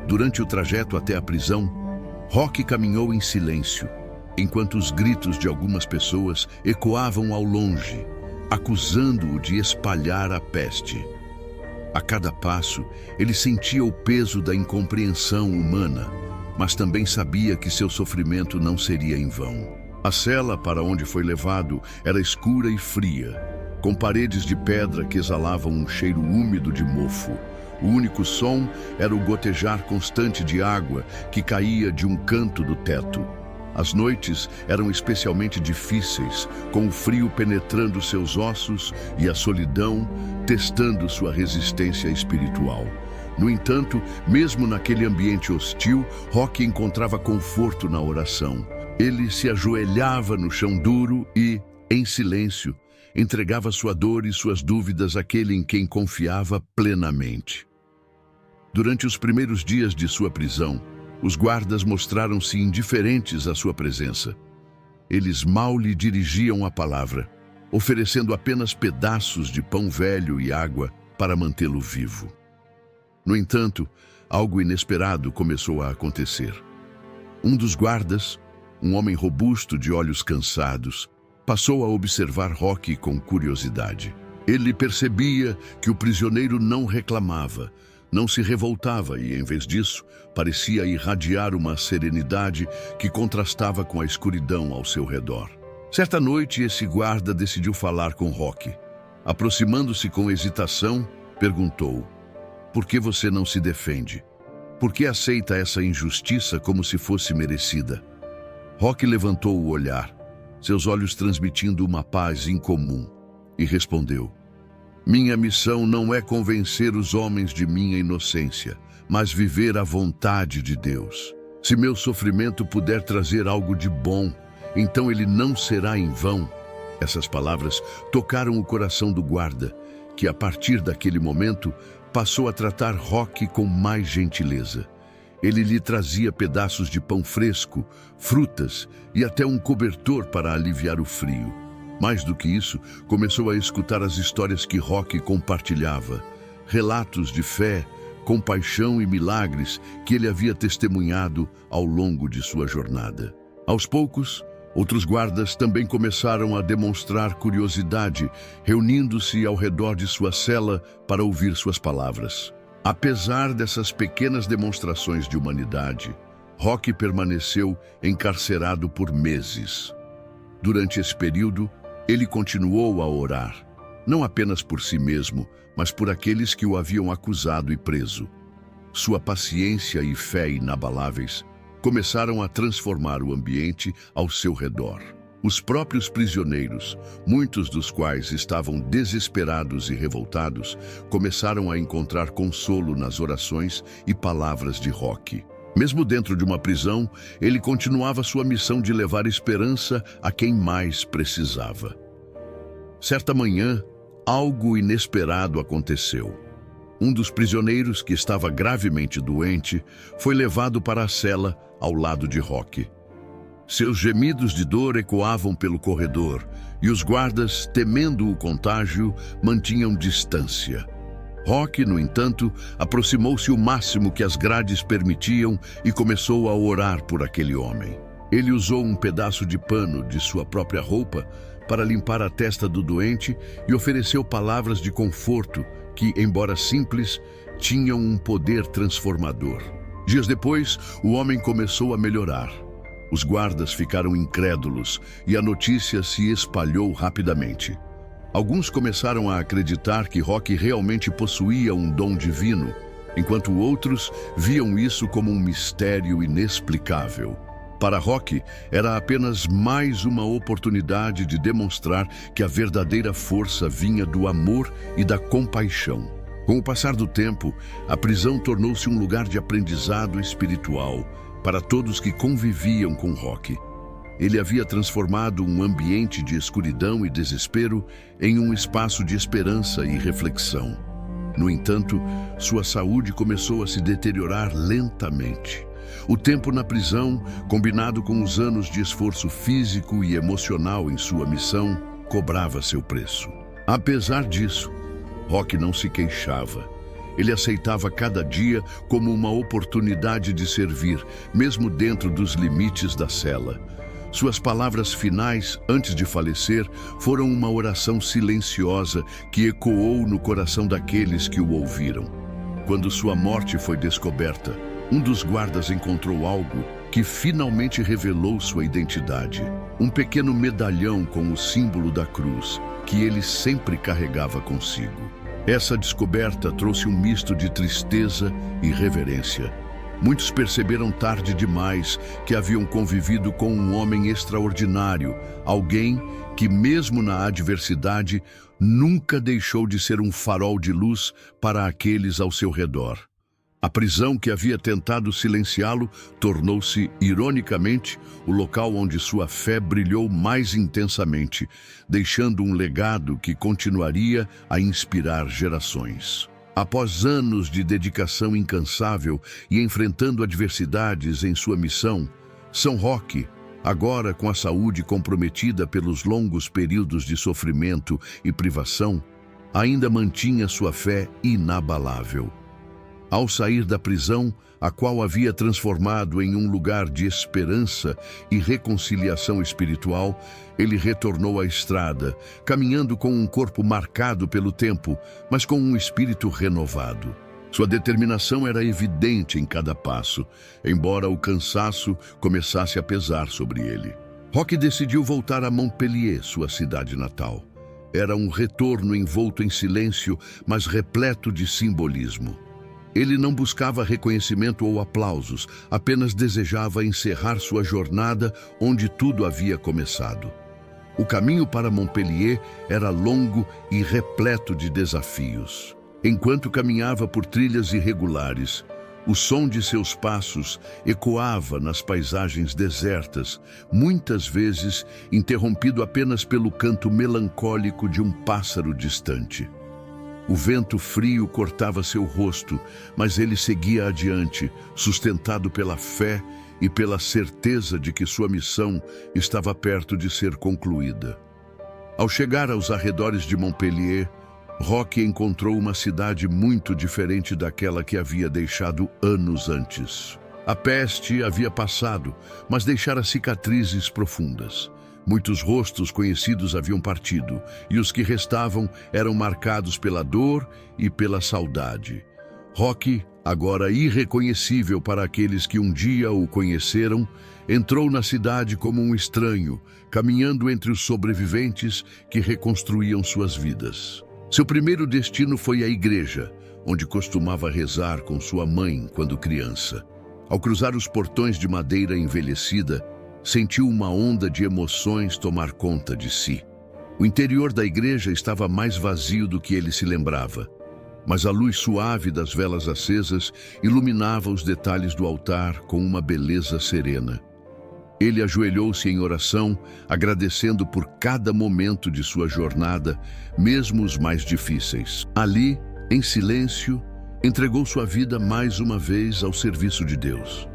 Durante o trajeto até a prisão, Rock caminhou em silêncio, enquanto os gritos de algumas pessoas ecoavam ao longe, acusando-o de espalhar a peste. A cada passo, ele sentia o peso da incompreensão humana, mas também sabia que seu sofrimento não seria em vão. A cela para onde foi levado era escura e fria, com paredes de pedra que exalavam um cheiro úmido de mofo. O único som era o gotejar constante de água que caía de um canto do teto. As noites eram especialmente difíceis, com o frio penetrando seus ossos e a solidão testando sua resistência espiritual. No entanto, mesmo naquele ambiente hostil, Rock encontrava conforto na oração. Ele se ajoelhava no chão duro e, em silêncio, entregava sua dor e suas dúvidas àquele em quem confiava plenamente. Durante os primeiros dias de sua prisão, os guardas mostraram-se indiferentes à sua presença. Eles mal lhe dirigiam a palavra, oferecendo apenas pedaços de pão velho e água para mantê-lo vivo. No entanto, algo inesperado começou a acontecer. Um dos guardas, um homem robusto de olhos cansados, passou a observar Rock com curiosidade. Ele percebia que o prisioneiro não reclamava, não se revoltava e, em vez disso, parecia irradiar uma serenidade que contrastava com a escuridão ao seu redor. Certa noite, esse guarda decidiu falar com Rock. Aproximando-se com hesitação, perguntou: "Por que você não se defende? Por que aceita essa injustiça como se fosse merecida?" Rock levantou o olhar, seus olhos transmitindo uma paz incomum, e respondeu: "Minha missão não é convencer os homens de minha inocência, mas viver a vontade de Deus. Se meu sofrimento puder trazer algo de bom, então ele não será em vão." Essas palavras tocaram o coração do guarda, que a partir daquele momento passou a tratar Rock com mais gentileza. Ele lhe trazia pedaços de pão fresco, frutas e até um cobertor para aliviar o frio. Mais do que isso, começou a escutar as histórias que Roque compartilhava, relatos de fé, compaixão e milagres que ele havia testemunhado ao longo de sua jornada. Aos poucos, outros guardas também começaram a demonstrar curiosidade, reunindo-se ao redor de sua cela para ouvir suas palavras. Apesar dessas pequenas demonstrações de humanidade, Roque permaneceu encarcerado por meses. Durante esse período, ele continuou a orar, não apenas por si mesmo, mas por aqueles que o haviam acusado e preso. Sua paciência e fé inabaláveis começaram a transformar o ambiente ao seu redor. Os próprios prisioneiros, muitos dos quais estavam desesperados e revoltados, começaram a encontrar consolo nas orações e palavras de Roque. Mesmo dentro de uma prisão, ele continuava sua missão de levar esperança a quem mais precisava. Certa manhã, algo inesperado aconteceu. Um dos prisioneiros, que estava gravemente doente, foi levado para a cela ao lado de Roque. Seus gemidos de dor ecoavam pelo corredor, e os guardas, temendo o contágio, mantinham distância. Roque, no entanto, aproximou-se o máximo que as grades permitiam e começou a orar por aquele homem. Ele usou um pedaço de pano de sua própria roupa para limpar a testa do doente e ofereceu palavras de conforto que, embora simples, tinham um poder transformador. Dias depois, o homem começou a melhorar. Os guardas ficaram incrédulos e a notícia se espalhou rapidamente. Alguns começaram a acreditar que Roque realmente possuía um dom divino, enquanto outros viam isso como um mistério inexplicável. Para Roque, era apenas mais uma oportunidade de demonstrar que a verdadeira força vinha do amor e da compaixão. Com o passar do tempo, a prisão tornou-se um lugar de aprendizado espiritual para todos que conviviam com Roque. Ele havia transformado um ambiente de escuridão e desespero em um espaço de esperança e reflexão. No entanto, sua saúde começou a se deteriorar lentamente. O tempo na prisão, combinado com os anos de esforço físico e emocional em sua missão, cobrava seu preço. Apesar disso, Roque não se queixava. Ele aceitava cada dia como uma oportunidade de servir, mesmo dentro dos limites da cela. Suas palavras finais, antes de falecer, foram uma oração silenciosa que ecoou no coração daqueles que o ouviram. Quando sua morte foi descoberta, um dos guardas encontrou algo que finalmente revelou sua identidade. Um pequeno medalhão com o símbolo da cruz, que ele sempre carregava consigo. Essa descoberta trouxe um misto de tristeza e reverência. Muitos perceberam tarde demais que haviam convivido com um homem extraordinário, alguém que, mesmo na adversidade, nunca deixou de ser um farol de luz para aqueles ao seu redor. A prisão que havia tentado silenciá-lo tornou-se, ironicamente, o local onde sua fé brilhou mais intensamente, deixando um legado que continuaria a inspirar gerações. Após anos de dedicação incansável e enfrentando adversidades em sua missão, São Roque, agora com a saúde comprometida pelos longos períodos de sofrimento e privação, ainda mantinha sua fé inabalável. Ao sair da prisão, a qual havia transformado em um lugar de esperança e reconciliação espiritual, ele retornou à estrada, caminhando com um corpo marcado pelo tempo, mas com um espírito renovado. Sua determinação era evidente em cada passo, embora o cansaço começasse a pesar sobre ele. Roque decidiu voltar a Montpellier, sua cidade natal. Era um retorno envolto em silêncio, mas repleto de simbolismo. Ele não buscava reconhecimento ou aplausos, apenas desejava encerrar sua jornada onde tudo havia começado. O caminho para Montpellier era longo e repleto de desafios. Enquanto caminhava por trilhas irregulares, o som de seus passos ecoava nas paisagens desertas, muitas vezes interrompido apenas pelo canto melancólico de um pássaro distante. O vento frio cortava seu rosto, mas ele seguia adiante, sustentado pela fé e pela certeza de que sua missão estava perto de ser concluída. Ao chegar aos arredores de Montpellier, Roque encontrou uma cidade muito diferente daquela que havia deixado anos antes. A peste havia passado, mas deixara cicatrizes profundas. Muitos rostos conhecidos haviam partido, e os que restavam eram marcados pela dor e pela saudade. Roque, agora irreconhecível para aqueles que um dia o conheceram, entrou na cidade como um estranho, caminhando entre os sobreviventes que reconstruíam suas vidas. Seu primeiro destino foi a igreja, onde costumava rezar com sua mãe quando criança. Ao cruzar os portões de madeira envelhecida, sentiu uma onda de emoções tomar conta de si. O interior da igreja estava mais vazio do que ele se lembrava, mas a luz suave das velas acesas iluminava os detalhes do altar com uma beleza serena. Ele ajoelhou-se em oração, agradecendo por cada momento de sua jornada, mesmo os mais difíceis. Ali, em silêncio, entregou sua vida mais uma vez ao serviço de Deus.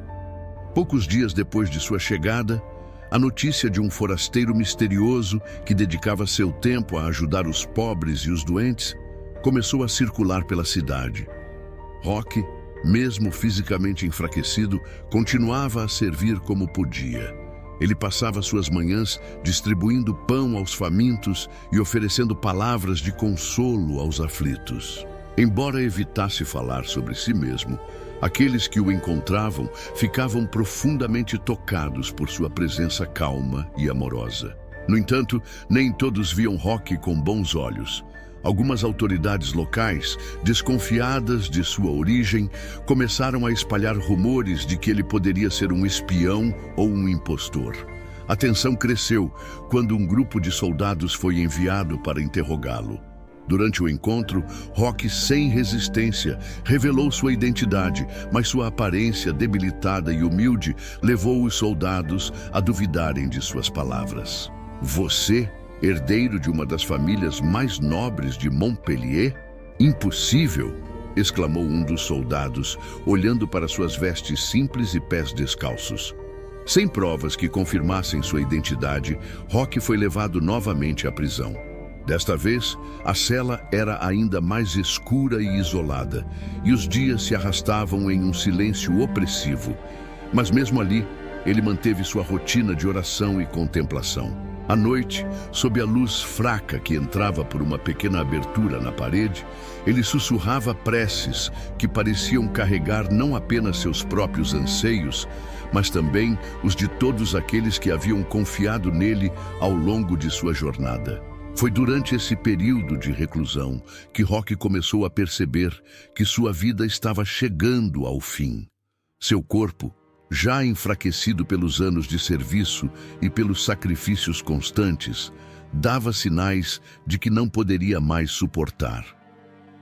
Poucos dias depois de sua chegada, a notícia de um forasteiro misterioso que dedicava seu tempo a ajudar os pobres e os doentes começou a circular pela cidade. Roque, mesmo fisicamente enfraquecido, continuava a servir como podia. Ele passava suas manhãs distribuindo pão aos famintos e oferecendo palavras de consolo aos aflitos. Embora evitasse falar sobre si mesmo, aqueles que o encontravam ficavam profundamente tocados por sua presença calma e amorosa. No entanto, nem todos viam Roque com bons olhos. Algumas autoridades locais, desconfiadas de sua origem, começaram a espalhar rumores de que ele poderia ser um espião ou um impostor. A tensão cresceu quando um grupo de soldados foi enviado para interrogá-lo. Durante o encontro, Roque, sem resistência, revelou sua identidade, mas sua aparência debilitada e humilde levou os soldados a duvidarem de suas palavras. Você, herdeiro de uma das famílias mais nobres de Montpellier? Impossível! Exclamou um dos soldados, olhando para suas vestes simples e pés descalços. Sem provas que confirmassem sua identidade, Roque foi levado novamente à prisão. Desta vez, a cela era ainda mais escura e isolada, e os dias se arrastavam em um silêncio opressivo. Mas mesmo ali, ele manteve sua rotina de oração e contemplação. À noite, sob a luz fraca que entrava por uma pequena abertura na parede, ele sussurrava preces que pareciam carregar não apenas seus próprios anseios, mas também os de todos aqueles que haviam confiado nele ao longo de sua jornada. Foi durante esse período de reclusão que Roque começou a perceber que sua vida estava chegando ao fim. Seu corpo, já enfraquecido pelos anos de serviço e pelos sacrifícios constantes, dava sinais de que não poderia mais suportar.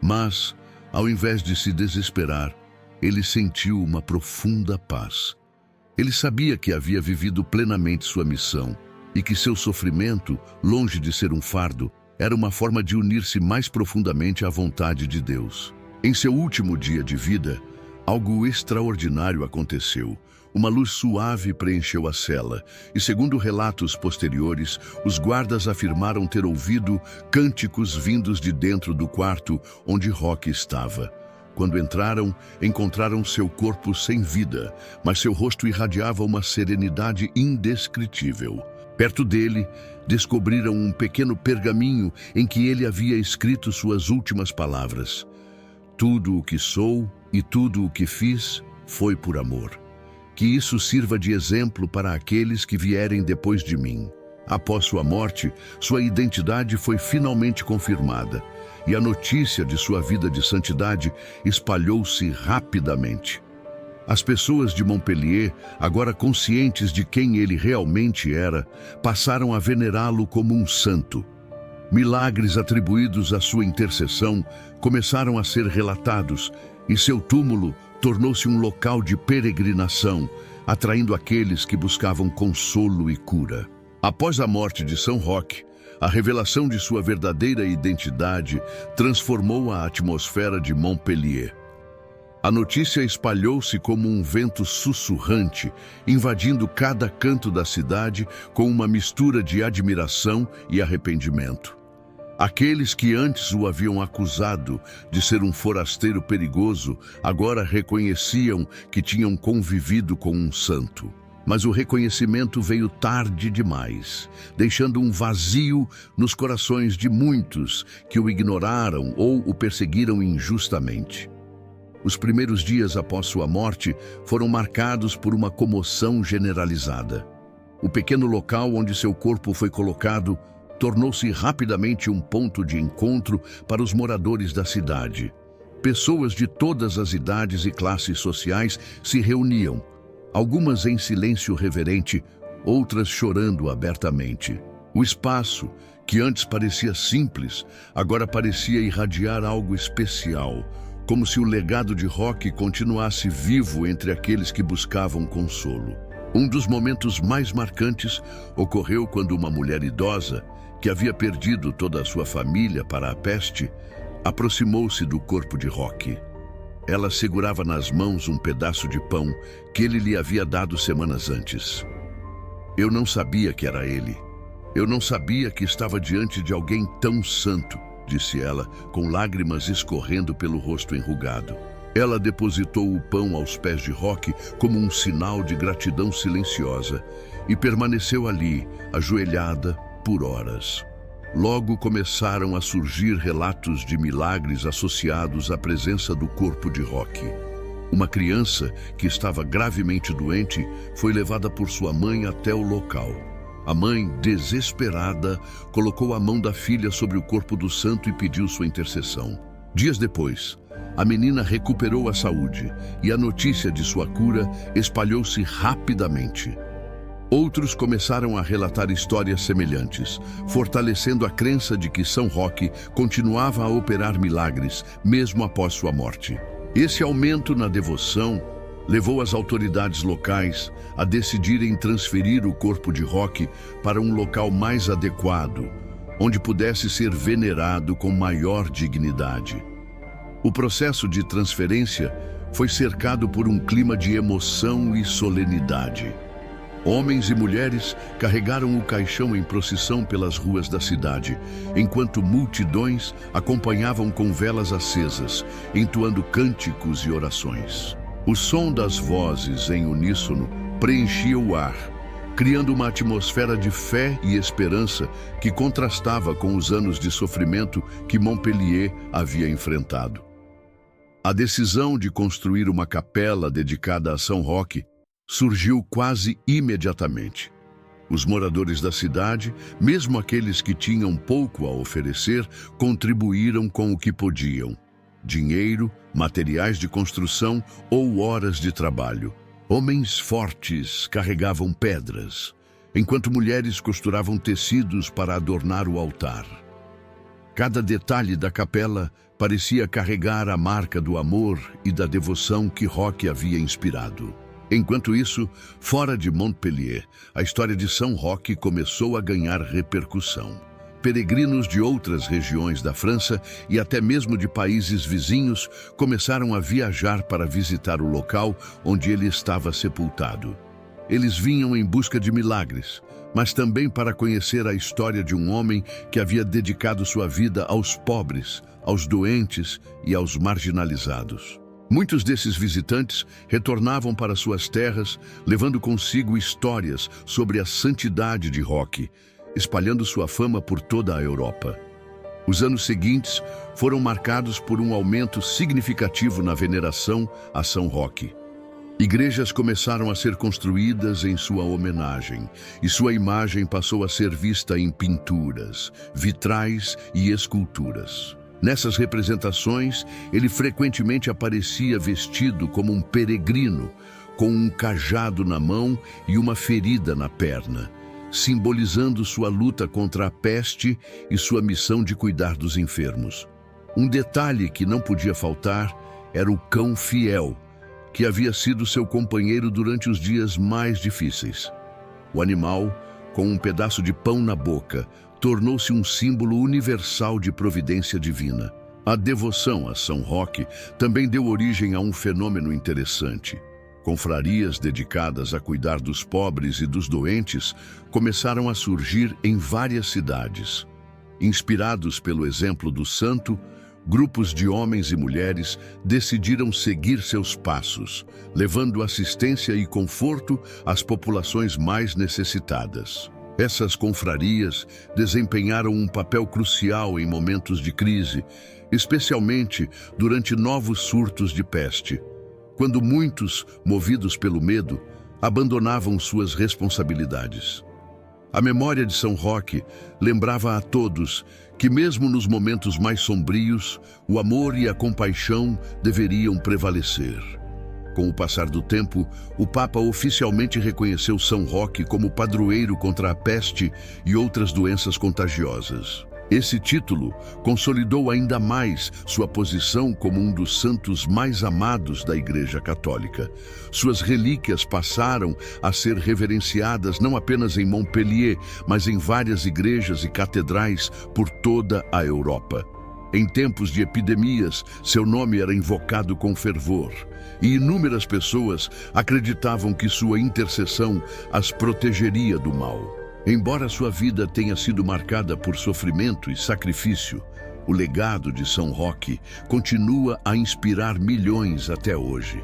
Mas, ao invés de se desesperar, ele sentiu uma profunda paz. Ele sabia que havia vivido plenamente sua missão e que seu sofrimento, longe de ser um fardo, era uma forma de unir-se mais profundamente à vontade de Deus. Em seu último dia de vida, algo extraordinário aconteceu. Uma luz suave preencheu a cela e, segundo relatos posteriores, os guardas afirmaram ter ouvido cânticos vindos de dentro do quarto onde Roque estava. Quando entraram, encontraram seu corpo sem vida, mas seu rosto irradiava uma serenidade indescritível. Perto dele, descobriram um pequeno pergaminho em que ele havia escrito suas últimas palavras. Tudo o que sou e tudo o que fiz foi por amor. Que isso sirva de exemplo para aqueles que vierem depois de mim. Após sua morte, sua identidade foi finalmente confirmada, e a notícia de sua vida de santidade espalhou-se rapidamente. As pessoas de Montpellier, agora conscientes de quem ele realmente era, passaram a venerá-lo como um santo. Milagres atribuídos à sua intercessão começaram a ser relatados, e seu túmulo tornou-se um local de peregrinação, atraindo aqueles que buscavam consolo e cura. Após a morte de São Roque, A revelação de sua verdadeira identidade transformou a atmosfera de Montpellier. A notícia espalhou-se como um vento sussurrante, invadindo cada canto da cidade com uma mistura de admiração e arrependimento. Aqueles que antes o haviam acusado de ser um forasteiro perigoso, agora reconheciam que tinham convivido com um santo. Mas o reconhecimento veio tarde demais, deixando um vazio nos corações de muitos que o ignoraram ou o perseguiram injustamente. Os primeiros dias após sua morte foram marcados por uma comoção generalizada. O pequeno local onde seu corpo foi colocado tornou-se rapidamente um ponto de encontro para os moradores da cidade. Pessoas de todas as idades e classes sociais se reuniam, algumas em silêncio reverente, outras chorando abertamente. O espaço, que antes parecia simples, agora parecia irradiar algo especial, como se o legado de Roque continuasse vivo entre aqueles que buscavam consolo. Um dos momentos mais marcantes ocorreu quando uma mulher idosa, que havia perdido toda a sua família para a peste, aproximou-se do corpo de Roque. Ela segurava nas mãos um pedaço de pão que ele lhe havia dado semanas antes. Eu não sabia que era ele. Eu não sabia que estava diante de alguém tão santo, disse ela, com lágrimas escorrendo pelo rosto enrugado. Ela depositou o pão aos pés de Roque como um sinal de gratidão silenciosa e permaneceu ali, ajoelhada, por horas. Logo começaram a surgir relatos de milagres associados à presença do corpo de Roque. Uma criança que estava gravemente doente foi levada por sua mãe até o local. A mãe, desesperada, colocou a mão da filha sobre o corpo do santo e pediu sua intercessão. Dias depois, a menina recuperou a saúde e a notícia de sua cura espalhou-se rapidamente. Outros começaram a relatar histórias semelhantes, fortalecendo a crença de que São Roque continuava a operar milagres, mesmo após sua morte. Esse aumento na devoção levou as autoridades locais a decidirem transferir o corpo de Roque para um local mais adequado, onde pudesse ser venerado com maior dignidade. O processo de transferência foi cercado por um clima de emoção e solenidade. Homens e mulheres carregaram o caixão em procissão pelas ruas da cidade, enquanto multidões acompanhavam com velas acesas, entoando cânticos e orações. O som das vozes em uníssono preenchia o ar, criando uma atmosfera de fé e esperança que contrastava com os anos de sofrimento que Montpellier havia enfrentado. A decisão de construir uma capela dedicada a São Roque surgiu quase imediatamente. Os moradores da cidade, mesmo aqueles que tinham pouco a oferecer, contribuíram com o que podiam: dinheiro, materiais de construção ou horas de trabalho. Homens fortes carregavam pedras, enquanto mulheres costuravam tecidos para adornar o altar. Cada detalhe da capela parecia carregar a marca do amor e da devoção que Roque havia inspirado. Enquanto isso, fora de Montpellier, a história de São Roque começou a ganhar repercussão. Peregrinos de outras regiões da França e até mesmo de países vizinhos começaram a viajar para visitar o local onde ele estava sepultado. Eles vinham em busca de milagres, mas também para conhecer a história de um homem que havia dedicado sua vida aos pobres, aos doentes e aos marginalizados. Muitos desses visitantes retornavam para suas terras, levando consigo histórias sobre a santidade de Roque, espalhando sua fama por toda a Europa. Os anos seguintes foram marcados por um aumento significativo na veneração a São Roque. Igrejas começaram a ser construídas em sua homenagem, e sua imagem passou a ser vista em pinturas, vitrais e esculturas. Nessas representações, ele frequentemente aparecia vestido como um peregrino, com um cajado na mão e uma ferida na perna, simbolizando sua luta contra a peste e sua missão de cuidar dos enfermos. Um detalhe que não podia faltar era o cão fiel, que havia sido seu companheiro durante os dias mais difíceis. O animal, com um pedaço de pão na boca, tornou-se um símbolo universal de providência divina. A devoção a São Roque também deu origem a um fenômeno interessante. Confrarias dedicadas a cuidar dos pobres e dos doentes começaram a surgir em várias cidades. Inspirados pelo exemplo do santo, grupos de homens e mulheres decidiram seguir seus passos, levando assistência e conforto às populações mais necessitadas. Essas confrarias desempenharam um papel crucial em momentos de crise, especialmente durante novos surtos de peste, quando muitos, movidos pelo medo, abandonavam suas responsabilidades. A memória de São Roque lembrava a todos que, mesmo nos momentos mais sombrios, o amor e a compaixão deveriam prevalecer. Com o passar do tempo, o Papa oficialmente reconheceu São Roque como padroeiro contra a peste e outras doenças contagiosas. Esse título consolidou ainda mais sua posição como um dos santos mais amados da Igreja Católica. Suas relíquias passaram a ser reverenciadas não apenas em Montpellier, mas em várias igrejas e catedrais por toda a Europa. Em tempos de epidemias, seu nome era invocado com fervor, e inúmeras pessoas acreditavam que sua intercessão as protegeria do mal. Embora sua vida tenha sido marcada por sofrimento e sacrifício, o legado de São Roque continua a inspirar milhões até hoje.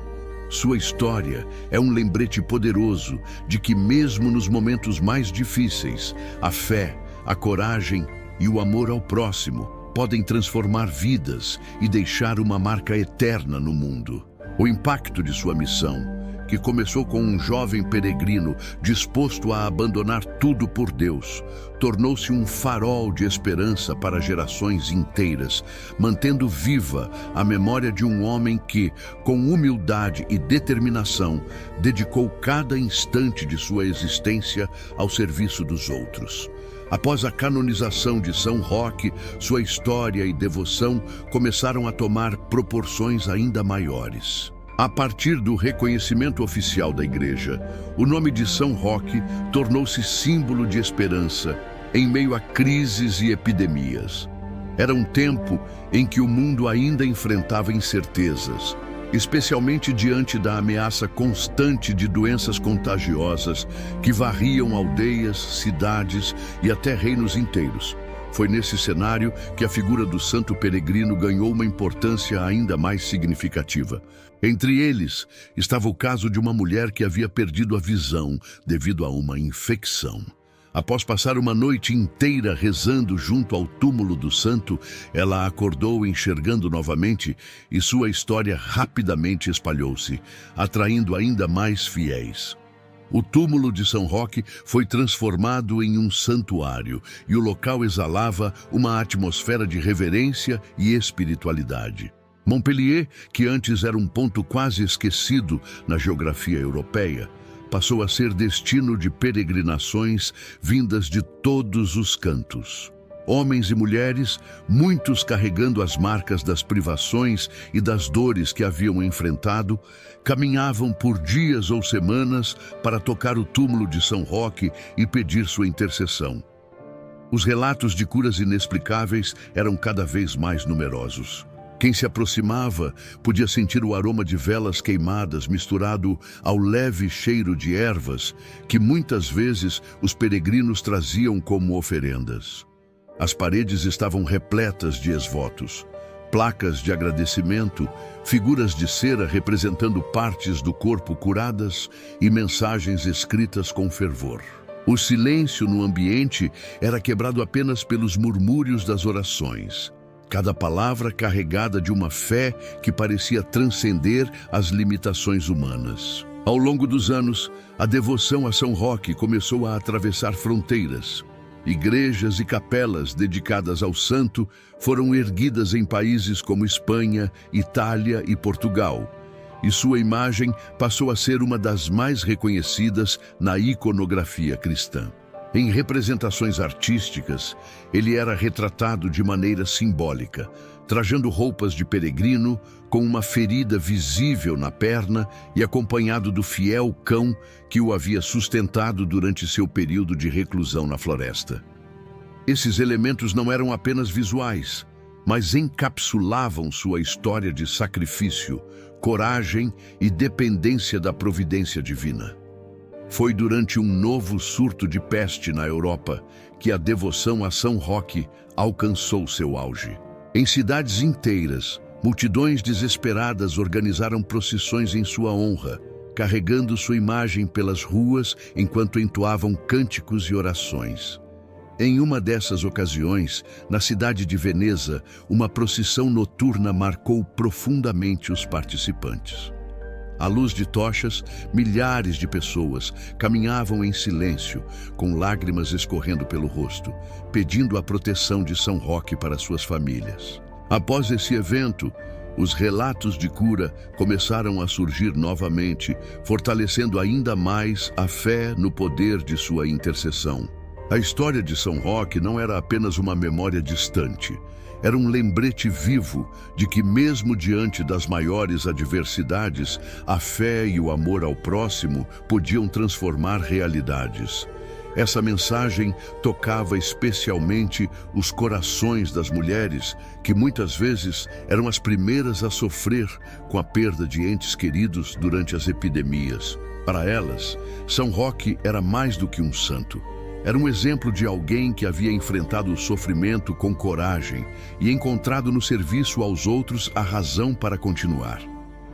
Sua história é um lembrete poderoso de que, mesmo nos momentos mais difíceis, a fé, a coragem e o amor ao próximo podem transformar vidas e deixar uma marca eterna no mundo. O impacto de sua missão, que começou com um jovem peregrino disposto a abandonar tudo por Deus, tornou-se um farol de esperança para gerações inteiras, mantendo viva a memória de um homem que, com humildade e determinação, dedicou cada instante de sua existência ao serviço dos outros. Após a canonização de São Roque, sua história e devoção começaram a tomar proporções ainda maiores. A partir do reconhecimento oficial da Igreja, o nome de São Roque tornou-se símbolo de esperança em meio a crises e epidemias. Era um tempo em que o mundo ainda enfrentava incertezas, especialmente diante da ameaça constante de doenças contagiosas que varriam aldeias, cidades e até reinos inteiros. Foi nesse cenário que a figura do santo peregrino ganhou uma importância ainda mais significativa. Entre eles, estava o caso de uma mulher que havia perdido a visão devido a uma infecção. Após passar uma noite inteira rezando junto ao túmulo do santo, ela acordou enxergando novamente e sua história rapidamente espalhou-se, atraindo ainda mais fiéis. O túmulo de São Roque foi transformado em um santuário e o local exalava uma atmosfera de reverência e espiritualidade. Montpellier, que antes era um ponto quase esquecido na geografia europeia, passou a ser destino de peregrinações vindas de todos os cantos. Homens e mulheres, muitos carregando as marcas das privações e das dores que haviam enfrentado, caminhavam por dias ou semanas para tocar o túmulo de São Roque e pedir sua intercessão. Os relatos de curas inexplicáveis eram cada vez mais numerosos. Quem se aproximava podia sentir o aroma de velas queimadas misturado ao leve cheiro de ervas que muitas vezes os peregrinos traziam como oferendas. As paredes estavam repletas de exvotos, placas de agradecimento, figuras de cera representando partes do corpo curadas e mensagens escritas com fervor. O silêncio no ambiente era quebrado apenas pelos murmúrios das orações, cada palavra carregada de uma fé que parecia transcender as limitações humanas. Ao longo dos anos, a devoção a São Roque começou a atravessar fronteiras. Igrejas e capelas dedicadas ao santo foram erguidas em países como Espanha, Itália e Portugal, e sua imagem passou a ser uma das mais reconhecidas na iconografia cristã. Em representações artísticas, ele era retratado de maneira simbólica, trajando roupas de peregrino, com uma ferida visível na perna e acompanhado do fiel cão que o havia sustentado durante seu período de reclusão na floresta. Esses elementos não eram apenas visuais, mas encapsulavam sua história de sacrifício, coragem e dependência da providência divina. Foi durante um novo surto de peste na Europa que a devoção a São Roque alcançou seu auge. Em cidades inteiras, multidões desesperadas organizaram procissões em sua honra, carregando sua imagem pelas ruas enquanto entoavam cânticos e orações. Em uma dessas ocasiões, na cidade de Veneza, uma procissão noturna marcou profundamente os participantes. À luz de tochas, milhares de pessoas caminhavam em silêncio, com lágrimas escorrendo pelo rosto, pedindo a proteção de São Roque para suas famílias. Após esse evento, os relatos de cura começaram a surgir novamente, fortalecendo ainda mais a fé no poder de sua intercessão. A história de São Roque não era apenas uma memória distante, era um lembrete vivo de que, mesmo diante das maiores adversidades, a fé e o amor ao próximo podiam transformar realidades. Essa mensagem tocava especialmente os corações das mulheres, que muitas vezes eram as primeiras a sofrer com a perda de entes queridos durante as epidemias. Para elas, São Roque era mais do que um santo. Era um exemplo de alguém que havia enfrentado o sofrimento com coragem e encontrado no serviço aos outros a razão para continuar.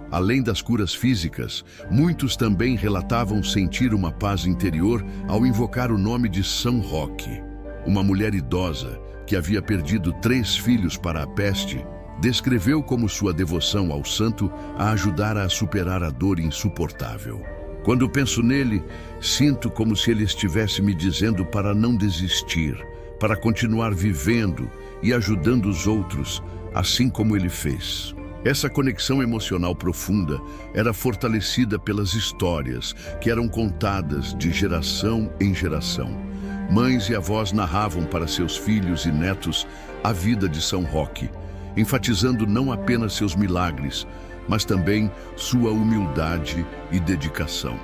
Além das curas físicas, muitos também relatavam sentir uma paz interior ao invocar o nome de São Roque. Uma mulher idosa, que havia perdido 3 filhos para a peste, descreveu como sua devoção ao santo a ajudara a superar a dor insuportável. Quando penso nele, sinto como se ele estivesse me dizendo para não desistir, para continuar vivendo e ajudando os outros, assim como ele fez. Essa conexão emocional profunda era fortalecida pelas histórias que eram contadas de geração em geração. Mães e avós narravam para seus filhos e netos a vida de São Roque, enfatizando não apenas seus milagres, mas também sua humildade e dedicação.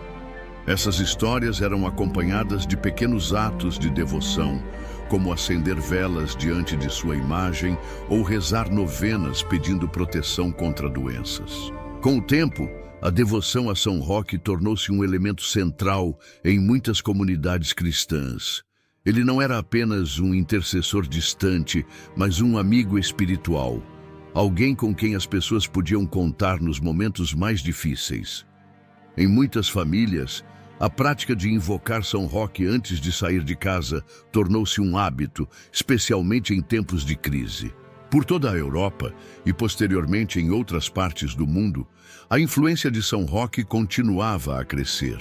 Essas histórias eram acompanhadas de pequenos atos de devoção, como acender velas diante de sua imagem ou rezar novenas pedindo proteção contra doenças. Com o tempo, a devoção a São Roque tornou-se um elemento central em muitas comunidades cristãs. Ele não era apenas um intercessor distante, mas um amigo espiritual, alguém com quem as pessoas podiam contar nos momentos mais difíceis. Em muitas famílias, a prática de invocar São Roque antes de sair de casa tornou-se um hábito, especialmente em tempos de crise. Por toda a Europa e posteriormente em outras partes do mundo, a influência de São Roque continuava a crescer.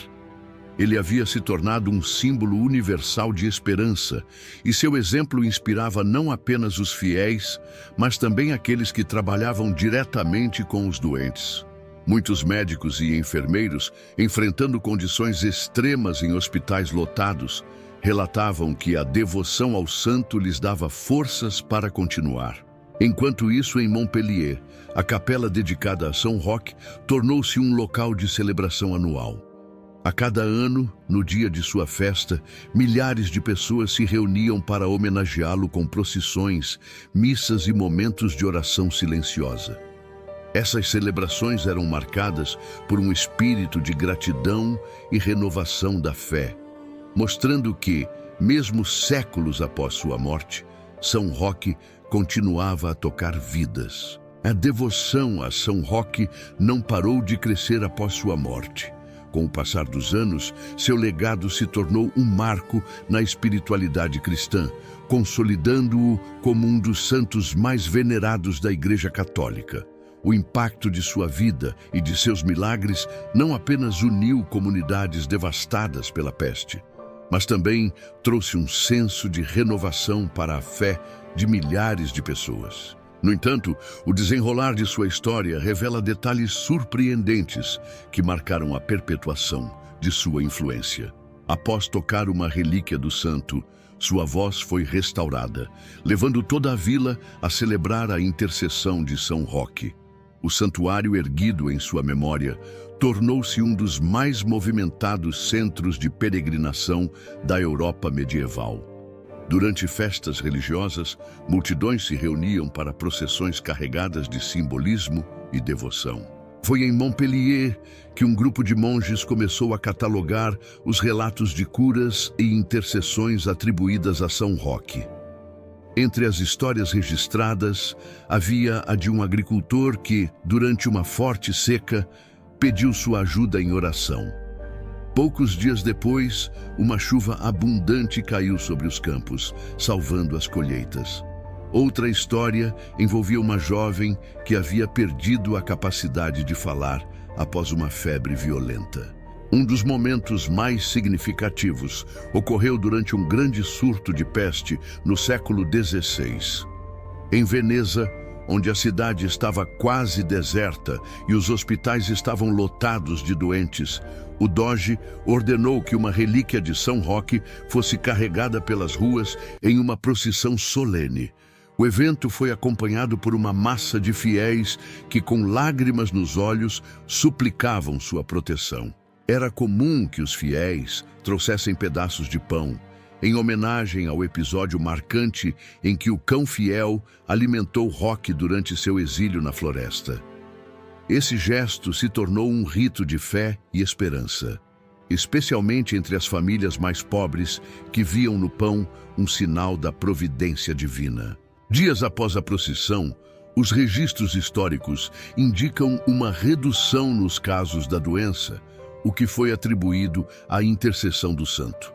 Ele havia se tornado um símbolo universal de esperança, e seu exemplo inspirava não apenas os fiéis, mas também aqueles que trabalhavam diretamente com os doentes. Muitos médicos e enfermeiros, enfrentando condições extremas em hospitais lotados, relatavam que a devoção ao santo lhes dava forças para continuar. Enquanto isso, em Montpellier, a capela dedicada a São Roque tornou-se um local de celebração anual. A cada ano, no dia de sua festa, milhares de pessoas se reuniam para homenageá-lo com procissões, missas e momentos de oração silenciosa. Essas celebrações eram marcadas por um espírito de gratidão e renovação da fé, mostrando que, mesmo séculos após sua morte, São Roque continuava a tocar vidas. A devoção a São Roque não parou de crescer após sua morte. Com o passar dos anos, seu legado se tornou um marco na espiritualidade cristã, consolidando-o como um dos santos mais venerados da Igreja Católica. O impacto de sua vida e de seus milagres não apenas uniu comunidades devastadas pela peste, mas também trouxe um senso de renovação para a fé de milhares de pessoas. No entanto, o desenrolar de sua história revela detalhes surpreendentes que marcaram a perpetuação de sua influência. Após tocar uma relíquia do santo, sua voz foi restaurada, levando toda a vila a celebrar a intercessão de São Roque. O santuário erguido em sua memória tornou-se um dos mais movimentados centros de peregrinação da Europa medieval. Durante festas religiosas, multidões se reuniam para procissões carregadas de simbolismo e devoção. Foi em Montpellier que um grupo de monges começou a catalogar os relatos de curas e intercessões atribuídas a São Roque. Entre as histórias registradas, havia a de um agricultor que, durante uma forte seca, pediu sua ajuda em oração. Poucos dias depois, uma chuva abundante caiu sobre os campos, salvando as colheitas. Outra história envolvia uma jovem que havia perdido a capacidade de falar após uma febre violenta. Um dos momentos mais significativos ocorreu durante um grande surto de peste no século XVI. Em Veneza, onde a cidade estava quase deserta e os hospitais estavam lotados de doentes, o doge ordenou que uma relíquia de São Roque fosse carregada pelas ruas em uma procissão solene. O evento foi acompanhado por uma massa de fiéis que, com lágrimas nos olhos, suplicavam sua proteção. Era comum que os fiéis trouxessem pedaços de pão, em homenagem ao episódio marcante em que o cão fiel alimentou Roque durante seu exílio na floresta. Esse gesto se tornou um rito de fé e esperança, especialmente entre as famílias mais pobres que viam no pão um sinal da providência divina. Dias após a procissão, os registros históricos indicam uma redução nos casos da doença, o que foi atribuído à intercessão do santo.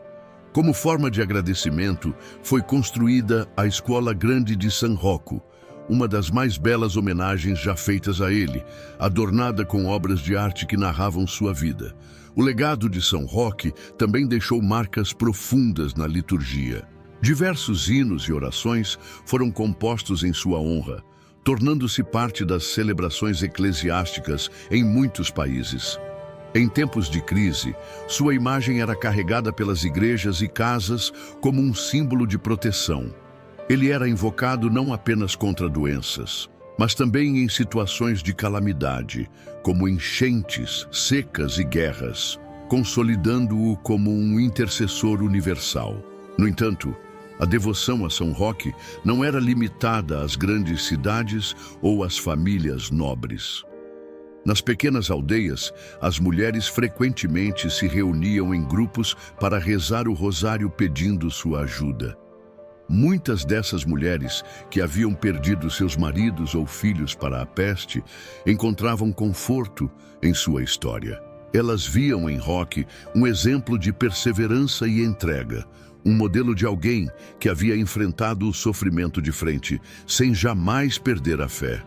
Como forma de agradecimento, foi construída a Escola Grande de San Rocco, uma das mais belas homenagens já feitas a ele, adornada com obras de arte que narravam sua vida. O legado de São Roque também deixou marcas profundas na liturgia. Diversos hinos e orações foram compostos em sua honra, tornando-se parte das celebrações eclesiásticas em muitos países. Em tempos de crise, sua imagem era carregada pelas igrejas e casas como um símbolo de proteção. Ele era invocado não apenas contra doenças, mas também em situações de calamidade, como enchentes, secas e guerras, consolidando-o como um intercessor universal. No entanto, a devoção a São Roque não era limitada às grandes cidades ou às famílias nobres. Nas pequenas aldeias, as mulheres frequentemente se reuniam em grupos para rezar o rosário pedindo sua ajuda. Muitas dessas mulheres, que haviam perdido seus maridos ou filhos para a peste, encontravam conforto em sua história. Elas viam em Roque um exemplo de perseverança e entrega, um modelo de alguém que havia enfrentado o sofrimento de frente, sem jamais perder a fé.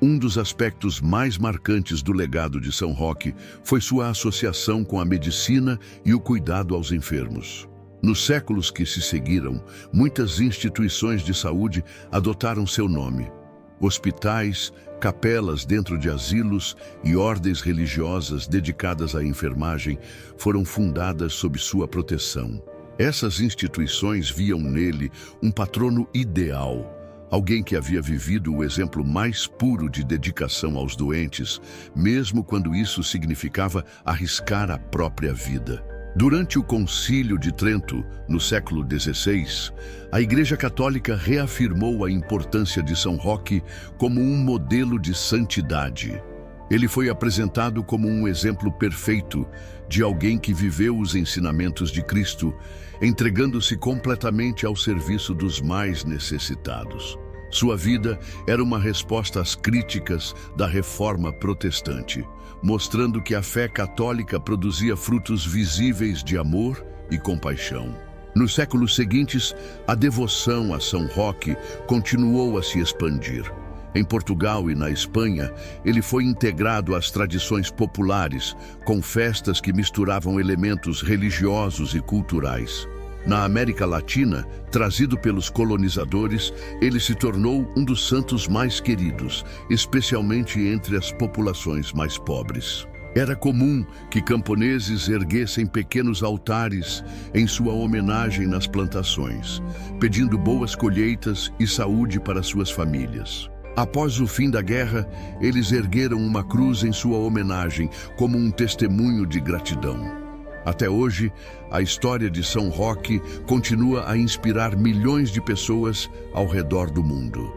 Um dos aspectos mais marcantes do legado de São Roque foi sua associação com a medicina e o cuidado aos enfermos. Nos séculos que se seguiram, muitas instituições de saúde adotaram seu nome. Hospitais, capelas dentro de asilos e ordens religiosas dedicadas à enfermagem foram fundadas sob sua proteção. Essas instituições viam nele um patrono ideal, alguém que havia vivido o exemplo mais puro de dedicação aos doentes, mesmo quando isso significava arriscar a própria vida. Durante o Concílio de Trento, no século XVI, a Igreja Católica reafirmou a importância de São Roque como um modelo de santidade. Ele foi apresentado como um exemplo perfeito de alguém que viveu os ensinamentos de Cristo, entregando-se completamente ao serviço dos mais necessitados. Sua vida era uma resposta às críticas da Reforma Protestante, mostrando que a fé católica produzia frutos visíveis de amor e compaixão. Nos séculos seguintes, a devoção a São Roque continuou a se expandir. Em Portugal e na Espanha, ele foi integrado às tradições populares, com festas que misturavam elementos religiosos e culturais. Na América Latina, trazido pelos colonizadores, ele se tornou um dos santos mais queridos, especialmente entre as populações mais pobres. Era comum que camponeses erguessem pequenos altares em sua homenagem nas plantações, pedindo boas colheitas e saúde para suas famílias. Após o fim da guerra, eles ergueram uma cruz em sua homenagem como um testemunho de gratidão. Até hoje, a história de São Roque continua a inspirar milhões de pessoas ao redor do mundo.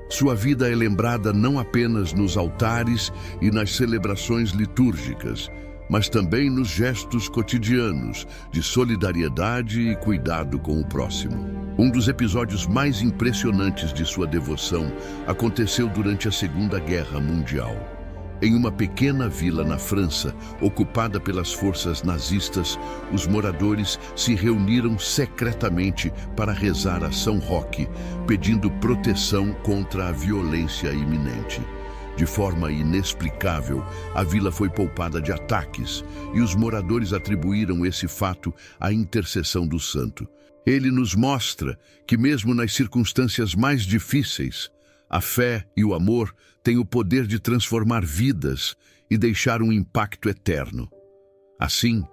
Sua vida é lembrada não apenas nos altares e nas celebrações litúrgicas, mas também nos gestos cotidianos de solidariedade e cuidado com o próximo. Um dos episódios mais impressionantes de sua devoção aconteceu durante a Segunda Guerra Mundial. Em uma pequena vila na França, ocupada pelas forças nazistas, os moradores se reuniram secretamente para rezar a São Roque, pedindo proteção contra a violência iminente. De forma inexplicável, a vila foi poupada de ataques e os moradores atribuíram esse fato à intercessão do santo. Ele nos mostra que, mesmo nas circunstâncias mais difíceis, a fé e o amor têm o poder de transformar vidas e deixar um impacto eterno. Assim,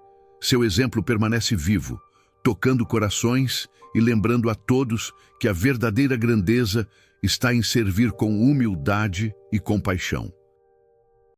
seu exemplo permanece vivo, tocando corações e lembrando a todos que a verdadeira grandeza está em servir com humildade e compaixão.